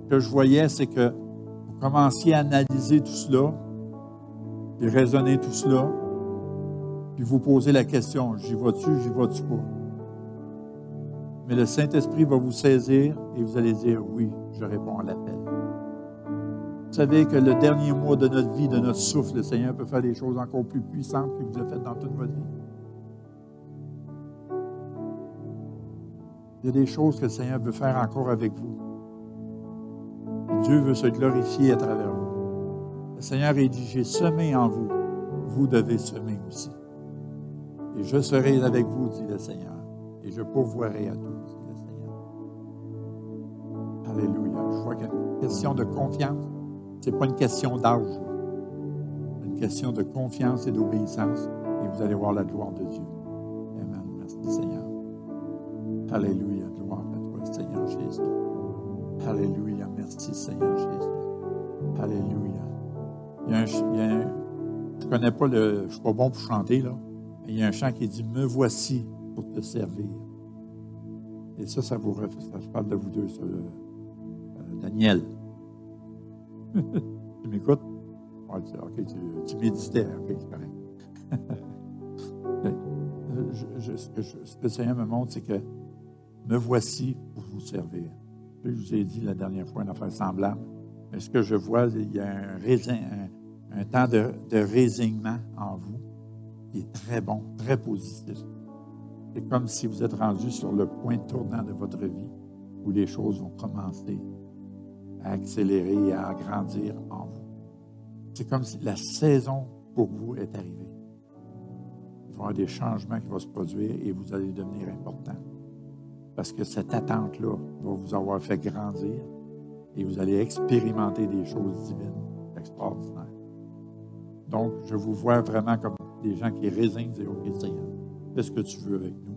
ce que je voyais, c'est que vous commenciez à analyser tout cela, puis raisonner tout cela, puis vous posez la question, j'y vas-tu pas? Mais le Saint-Esprit va vous saisir et vous allez dire, oui, je réponds à l'appel. Vous savez que le dernier mois de notre vie, de notre souffle, le Seigneur peut faire des choses encore plus puissantes qu'il vous a faites dans toute votre vie. Il y a des choses que le Seigneur veut faire encore avec vous. Dieu veut se glorifier à travers vous. Le Seigneur a dit, j'ai semé en vous, vous devez semer aussi. Et je serai avec vous, dit le Seigneur, et je pourvoirai à tous, dit le Seigneur. Alléluia. Je vois qu'il y a une question de confiance. Ce n'est pas une question d'âge. C'est une question de confiance et d'obéissance, et vous allez voir la gloire de Dieu. Amen. Merci, Seigneur. Alléluia. Gloire à toi, Seigneur Jésus. Alléluia. Merci, Seigneur Jésus. Alléluia. Je ne connais pas je ne suis pas bon pour chanter, là, mais il y a un chant qui dit « Me voici pour te servir ». Et ça je parle de vous deux, ça, Daniel. Tu m'écoutes? Ouais, OK, tu méditais, OK, c'est correct. Ce que le Seigneur me montre, c'est que me voici pour vous servir. Je vous ai dit la dernière fois une affaire semblable, mais ce que je vois, il y a un temps de résignement en vous qui est très bon, très positif. C'est comme si vous êtes rendu sur le point tournant de votre vie où les choses vont commencer à accélérer et à grandir en vous. C'est comme si la saison pour vous est arrivée. Il va y avoir des changements qui vont se produire et vous allez devenir important. Parce que cette attente-là va vous avoir fait grandir et vous allez expérimenter des choses divines, extraordinaires. Donc, je vous vois vraiment comme des gens qui résignent et disent « OK, Seigneur, fais ce que tu veux avec nous,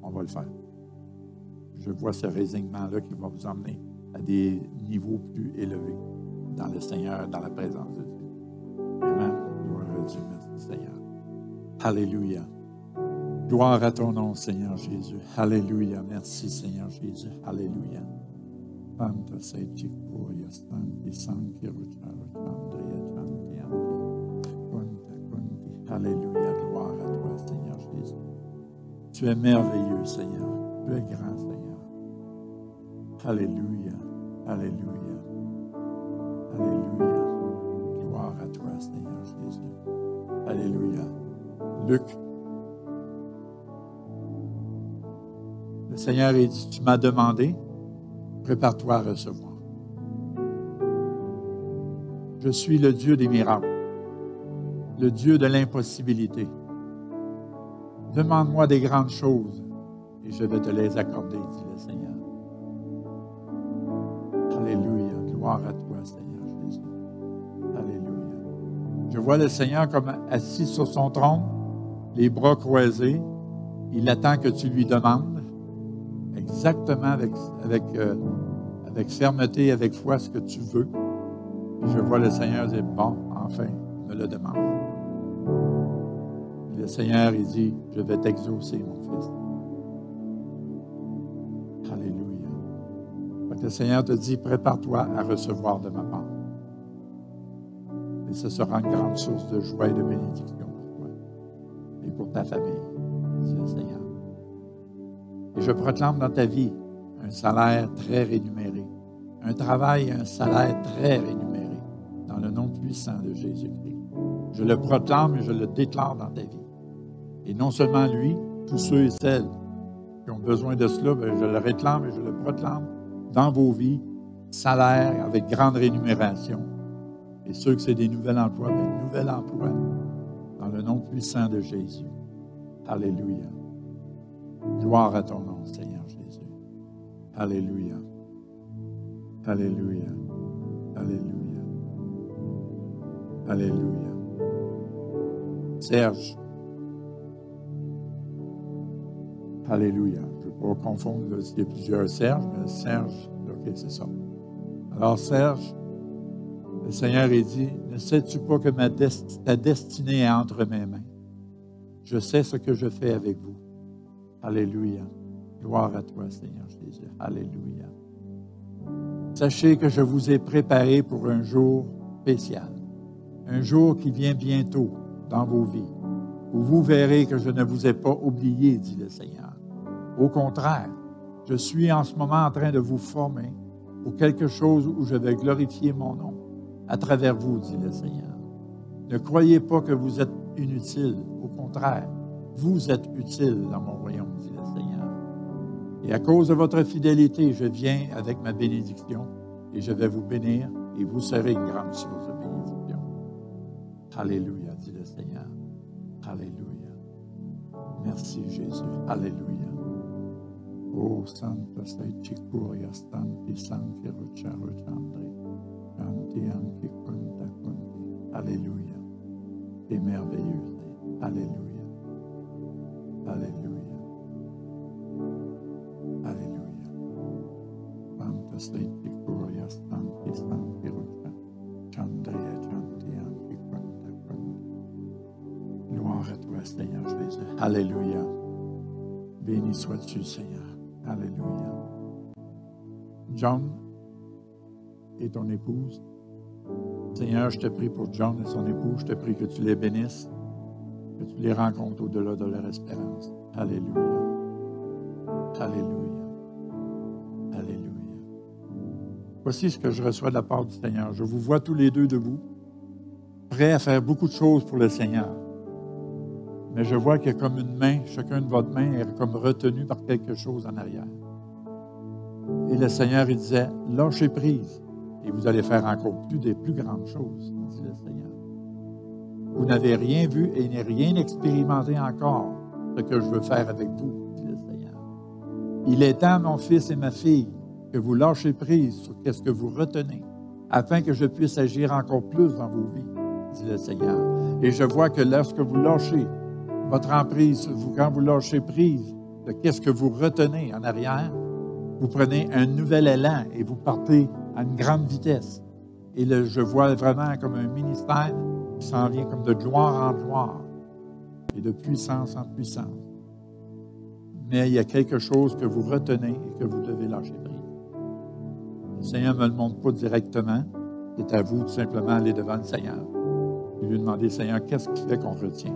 on va le faire. » Je vois ce résignement-là qui va vous emmener à des niveaux plus élevés dans le Seigneur, dans la présence de Dieu. Amen. Gloire à Dieu, merci Seigneur. Alléluia. Gloire à ton nom, Seigneur Jésus. Alléluia. Merci, Seigneur Jésus. Alléluia. Alléluia. Gloire à toi, Seigneur Jésus. Tu es merveilleux, Seigneur. Tu es grand, Seigneur. Alléluia. Alléluia. Alléluia. Gloire à toi, Seigneur Jésus. Alléluia. Luc. Le Seigneur a dit, tu m'as demandé, prépare-toi à recevoir. Je suis le Dieu des miracles, le Dieu de l'impossibilité. Demande-moi des grandes choses et je vais te les accorder, dit le Seigneur. Alléluia. Gloire à toi, Seigneur Jésus. Alléluia. Je vois le Seigneur comme assis sur son trône, les bras croisés. Il attend que tu lui demandes exactement avec fermeté, avec foi, ce que tu veux. Et je vois le Seigneur dire, bon, enfin, me le demande. Et le Seigneur, il dit, je vais t'exaucer, mon fils. Alléluia. Donc, le Seigneur te dit, prépare-toi à recevoir de ma part. Et ce sera une grande source de joie et de bénédiction pour toi et pour ta famille, dit le Seigneur. Et je proclame dans ta vie un salaire très rémunéré, un travail et un salaire très rémunéré, dans le nom puissant de Jésus-Christ. Je le proclame et je le déclare dans ta vie. Et non seulement lui, tous ceux et celles qui ont besoin de cela, je le réclame et je le proclame dans vos vies, salaire avec grande rémunération. Et ceux que c'est des nouveaux emplois, nouvel emploi, dans le nom puissant de Jésus. Alléluia. Gloire à ton nom, Seigneur Jésus. Alléluia. Alléluia. Alléluia. Alléluia. Serge. Alléluia. Je ne veux pas confondre s'il y a plusieurs Serge, mais Serge, OK, c'est ça. Alors, Serge, le Seigneur a dit, ne sais-tu pas que ta destinée est entre mes mains? Je sais ce que je fais avec vous. Alléluia. Gloire à toi, Seigneur Jésus. Alléluia. Sachez que je vous ai préparé pour un jour spécial. Un jour qui vient bientôt dans vos vies, où vous verrez que je ne vous ai pas oublié, dit le Seigneur. Au contraire, je suis en ce moment en train de vous former pour quelque chose où je vais glorifier mon nom à travers vous, dit le Seigneur. Ne croyez pas que vous êtes inutile. Au contraire, vous êtes utile dans mon royaume, dit le Seigneur. Et à cause de votre fidélité, je viens avec ma bénédiction et je vais vous bénir et vous serez une grande source de bénédiction. Alléluia, dit le Seigneur. Alléluia. Merci, Jésus. Alléluia. Oh, Santa sei Chikuria, Stanti, Santi, Rucharo, Chandri, Canti, Anki, Kunta, Kunti. Alléluia. C'est merveilleux. Alléluia. Alléluia. Alléluia. Santa sei Chikuria, Stanti, Santi, Rucharo, Chandri, Canti, Anki, Kunta, Kunti. Gloire à toi, Seigneur Jésus. Alléluia. Béni sois-tu, Seigneur. Alléluia. John et ton épouse. Seigneur, je te prie pour John et son épouse. Je te prie que tu les bénisses, que tu les rencontres au-delà de leur espérance. Alléluia. Alléluia. Alléluia. Voici ce que je reçois de la part du Seigneur. Je vous vois tous les deux debout, prêts à faire beaucoup de choses pour le Seigneur. Mais je vois qu'il y a comme une main, chacun de votre main est comme retenu par quelque chose en arrière. Et le Seigneur, il disait, lâchez prise et vous allez faire encore des plus grandes choses, dit le Seigneur. Vous n'avez rien vu et rien expérimenté encore ce que je veux faire avec vous, dit le Seigneur. Il est temps, mon fils et ma fille, que vous lâchez prise sur ce que vous retenez, afin que je puisse agir encore plus dans vos vies, dit le Seigneur. Et je vois que lorsque vous lâchez votre emprise, quand vous lâchez prise de qu'est-ce que vous retenez en arrière, vous prenez un nouvel élan et vous partez à une grande vitesse. Et je vois vraiment comme un ministère qui s'en vient comme de gloire en gloire et de puissance en puissance. Mais il y a quelque chose que vous retenez et que vous devez lâcher prise. Le Seigneur ne me le montre pas directement. C'est à vous de simplement aller devant le Seigneur et lui demander, Seigneur, qu'est-ce qui fait qu'on retient?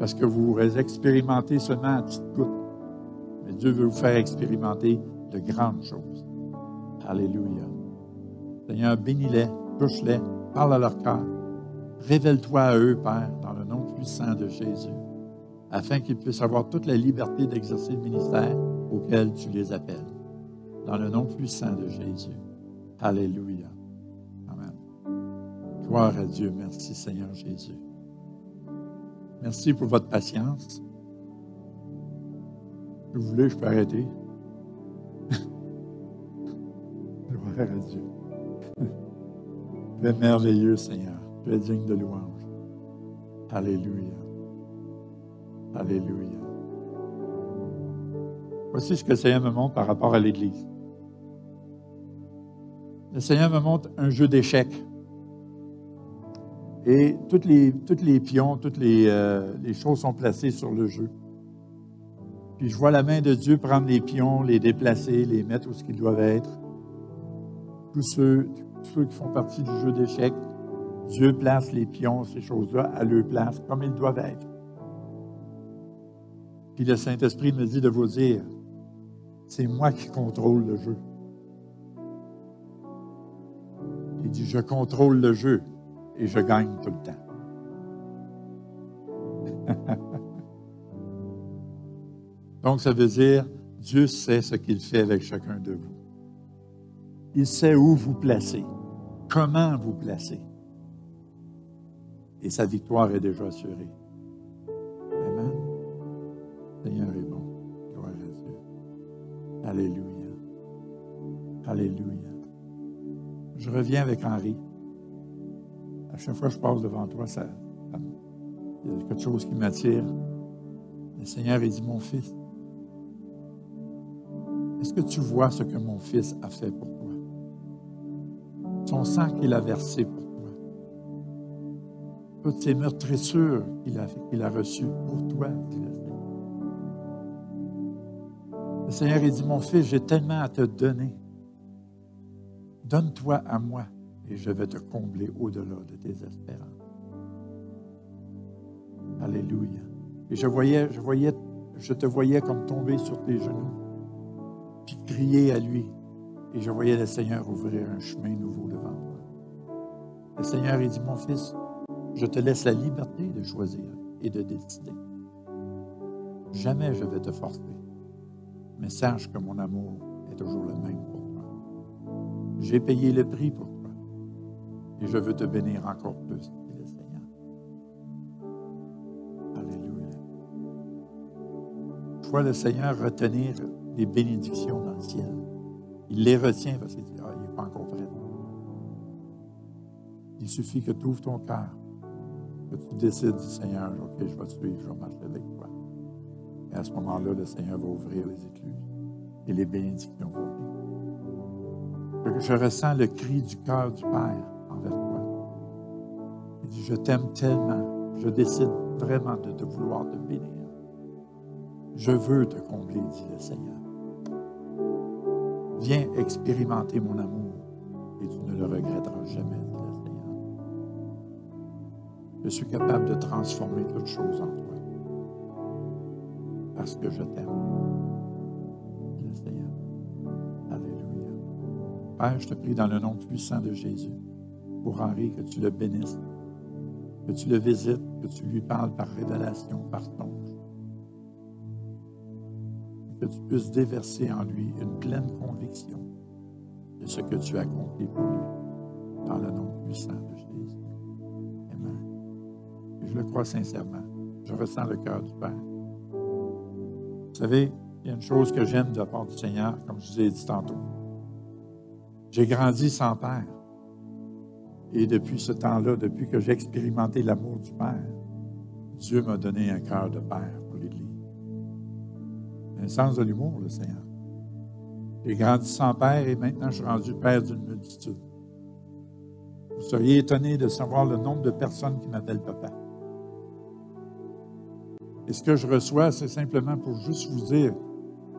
Parce que vous expérimentez seulement à petite goutte. Mais Dieu veut vous faire expérimenter de grandes choses. Alléluia. Seigneur, bénis-les, touche-les, parle à leur cœur. Révèle-toi à eux, Père, dans le nom puissant de Jésus, afin qu'ils puissent avoir toute la liberté d'exercer le ministère auquel tu les appelles. Dans le nom puissant de Jésus. Alléluia. Amen. Gloire à Dieu. Merci, Seigneur Jésus. Merci pour votre patience. Si vous voulez, je peux arrêter. Gloire à Dieu. Tu es merveilleux, Seigneur. Tu es digne de louange. Alléluia. Alléluia. Voici ce que le Seigneur me montre par rapport à l'Église. Le Seigneur me montre un jeu d'échecs. Et toutes les pions, toutes les choses sont placées sur le jeu. Puis je vois la main de Dieu prendre les pions, les déplacer, les mettre où ce qu'ils doivent être. Tous ceux qui font partie du jeu d'échecs, Dieu place les pions, ces choses-là, à leur place, comme ils doivent être. Puis le Saint-Esprit me dit de vous dire, c'est moi qui contrôle le jeu. Il dit, je contrôle le jeu. Et je gagne tout le temps. Donc, ça veut dire, Dieu sait ce qu'il fait avec chacun de vous. Il sait où vous placez, comment vous placez. Et sa victoire est déjà assurée. Amen. Le Seigneur est bon. Gloire à Dieu. Alléluia. Alléluia. Je reviens avec Henri. À chaque fois que je passe devant toi, il y a quelque chose qui m'attire. Le Seigneur, il dit, mon fils, est-ce que tu vois ce que mon fils a fait pour toi? Son sang qu'il a versé pour toi. Toutes ces meurtrissures qu'il a reçues pour toi, dit le Seigneur. Le Seigneur, il dit, mon fils, j'ai tellement à te donner. Donne-toi à moi. Et je vais te combler au-delà de tes espérances. Alléluia. Et je te voyais comme tomber sur tes genoux, puis crier à lui. Et je voyais le Seigneur ouvrir un chemin nouveau devant toi. Le Seigneur, il dit, mon fils, je te laisse la liberté de choisir et de décider. Jamais je vais te forcer, mais sache que mon amour est toujours le même pour toi. J'ai payé le prix pour toi et je veux te bénir encore plus, dit le Seigneur. Alléluia. Je vois le Seigneur retenir les bénédictions dans le ciel. Il les retient parce qu'il dit, il n'est pas encore prêt. Il suffit que tu ouvres ton cœur, que tu décides, Seigneur, OK, je vais te suivre, je vais marcher avec toi. Et à ce moment-là, le Seigneur va ouvrir les écluses et les bénédictions vont venir. Je ressens le cri du cœur du Père envers toi. Il dit, je t'aime tellement, je décide vraiment de te vouloir te bénir. Je veux te combler, dit le Seigneur. Viens expérimenter mon amour et tu ne le regretteras jamais, dit le Seigneur. Je suis capable de transformer toutes choses en toi parce que je t'aime, dit le Seigneur. Alléluia. Père, je te prie dans le nom puissant de Jésus pour Henri, que tu le bénisses, que tu le visites, que tu lui parles par révélation, par songe, que tu puisses déverser en lui une pleine conviction de ce que tu as accompli pour lui, dans le nom puissant de Jésus. Amen. Et je le crois sincèrement. Je ressens le cœur du Père. Vous savez, il y a une chose que j'aime de la part du Seigneur, comme je vous ai dit tantôt. J'ai grandi sans père. Et depuis ce temps-là, depuis que j'ai expérimenté l'amour du Père, Dieu m'a donné un cœur de père pour l'Église. Un sens de l'humour, le Seigneur. J'ai grandi sans père et maintenant je suis rendu père d'une multitude. Vous seriez étonné de savoir le nombre de personnes qui m'appellent papa. Et ce que je reçois, c'est simplement pour juste vous dire,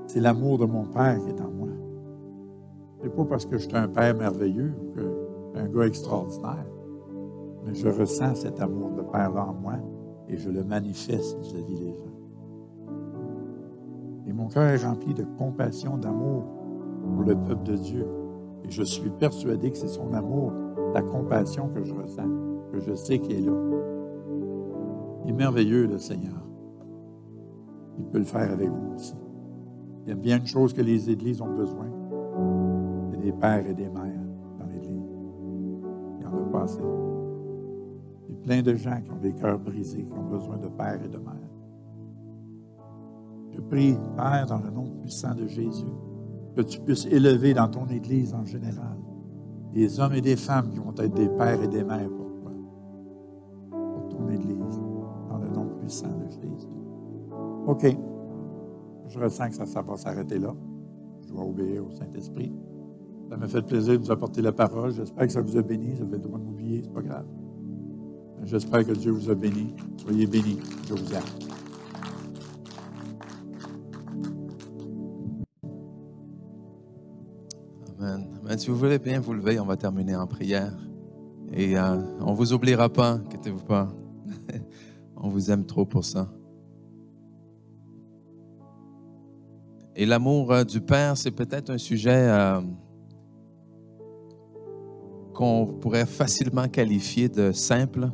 c'est l'amour de mon Père qui est en moi. Ce n'est pas parce que je suis un père merveilleux ou que je suis un gars extraordinaire, mais je ressens cet amour de Père-là en moi et je le manifeste vis-à-vis des gens. Et mon cœur est rempli de compassion, d'amour pour le peuple de Dieu. Et je suis persuadé que c'est son amour, la compassion que je ressens, que je sais qu'il est là. Il est merveilleux, le Seigneur. Il peut le faire avec vous aussi. Il y a bien une chose que les églises ont besoin. C'est des pères et des mères dans l'église. Il n'y en a pas assez. Il y a plein de gens qui ont des cœurs brisés, qui ont besoin de pères et de mères. Je prie, Père, dans le nom puissant de Jésus, que tu puisses élever dans ton église en général des hommes et des femmes qui vont être des pères et des mères pour toi, pour ton église, dans le nom puissant de Jésus. OK. Je ressens que ça va s'arrêter là. Je dois obéir au Saint-Esprit. Ça m'a fait plaisir de vous apporter la parole. J'espère que ça vous a béni. Vous avez le droit de m'oublier, c'est pas grave. J'espère que Dieu vous a béni. Soyez bénis. Je vous aime. Amen. Amen. Si vous voulez bien vous lever, on va terminer en prière. Et on ne vous oubliera pas, inquiétez-vous pas. On vous aime trop pour ça. Et l'amour du Père, c'est peut-être un sujet qu'on pourrait facilement qualifier de simple,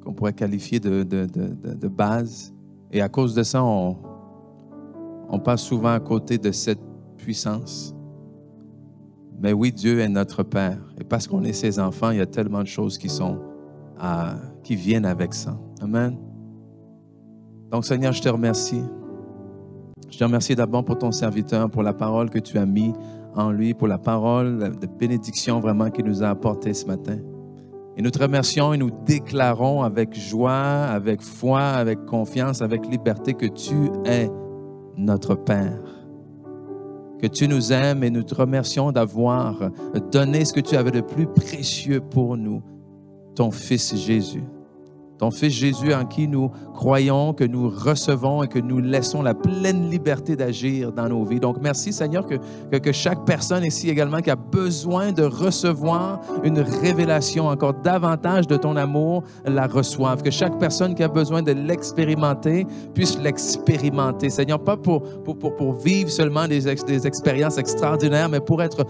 qu'on pourrait qualifier de base. Et à cause de ça, on passe souvent à côté de cette puissance. Mais oui, Dieu est notre Père. Et parce qu'on est ses enfants, il y a tellement de choses qui viennent avec ça. Amen. Donc, Seigneur, je te remercie. Je te remercie d'abord pour ton serviteur, pour la parole que tu as mis en lui, pour la parole de bénédiction vraiment qu'il nous a apportée ce matin. Et nous te remercions et nous déclarons avec joie, avec foi, avec confiance, avec liberté que tu es notre Père. Que tu nous aimes et nous te remercions d'avoir donné ce que tu avais de plus précieux pour nous, ton Fils Jésus. ton Fils Jésus en qui nous croyons, que nous recevons et que nous laissons la pleine liberté d'agir dans nos vies. Donc, merci Seigneur que chaque personne ici également qui a besoin de recevoir une révélation encore davantage de ton amour la reçoive. Que chaque personne qui a besoin de l'expérimenter puisse l'expérimenter. Seigneur, pas pour vivre seulement des expériences extraordinaires, mais pour être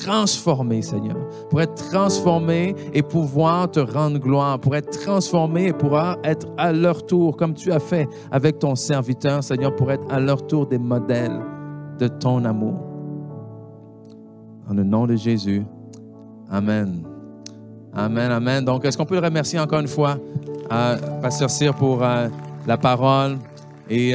transformé, Seigneur. Pour être transformé et pouvoir te rendre gloire. Pour être transformé et pouvoir être à leur tour, comme tu as fait avec ton serviteur, Seigneur, pour être à leur tour des modèles de ton amour. Dans le nom de Jésus. Amen. Amen, amen. Donc, est-ce qu'on peut le remercier encore une fois, Pasteur Cyr, pour la parole? Et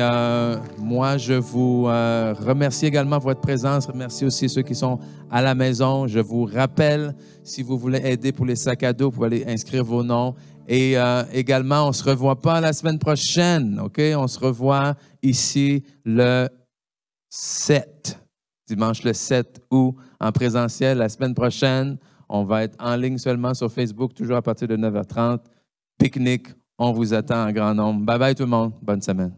moi, je vous remercie également pour votre présence. Remercie aussi ceux qui sont à la maison. Je vous rappelle, si vous voulez aider pour les sacs à dos, vous pouvez aller inscrire vos noms. Et également, on ne se revoit pas la semaine prochaine, OK? On se revoit ici le 7, dimanche le 7 août, en présentiel. La semaine prochaine, on va être en ligne seulement sur Facebook, toujours à partir de 9h30. Pique-nique, on vous attend en grand nombre. Bye-bye tout le monde. Bonne semaine.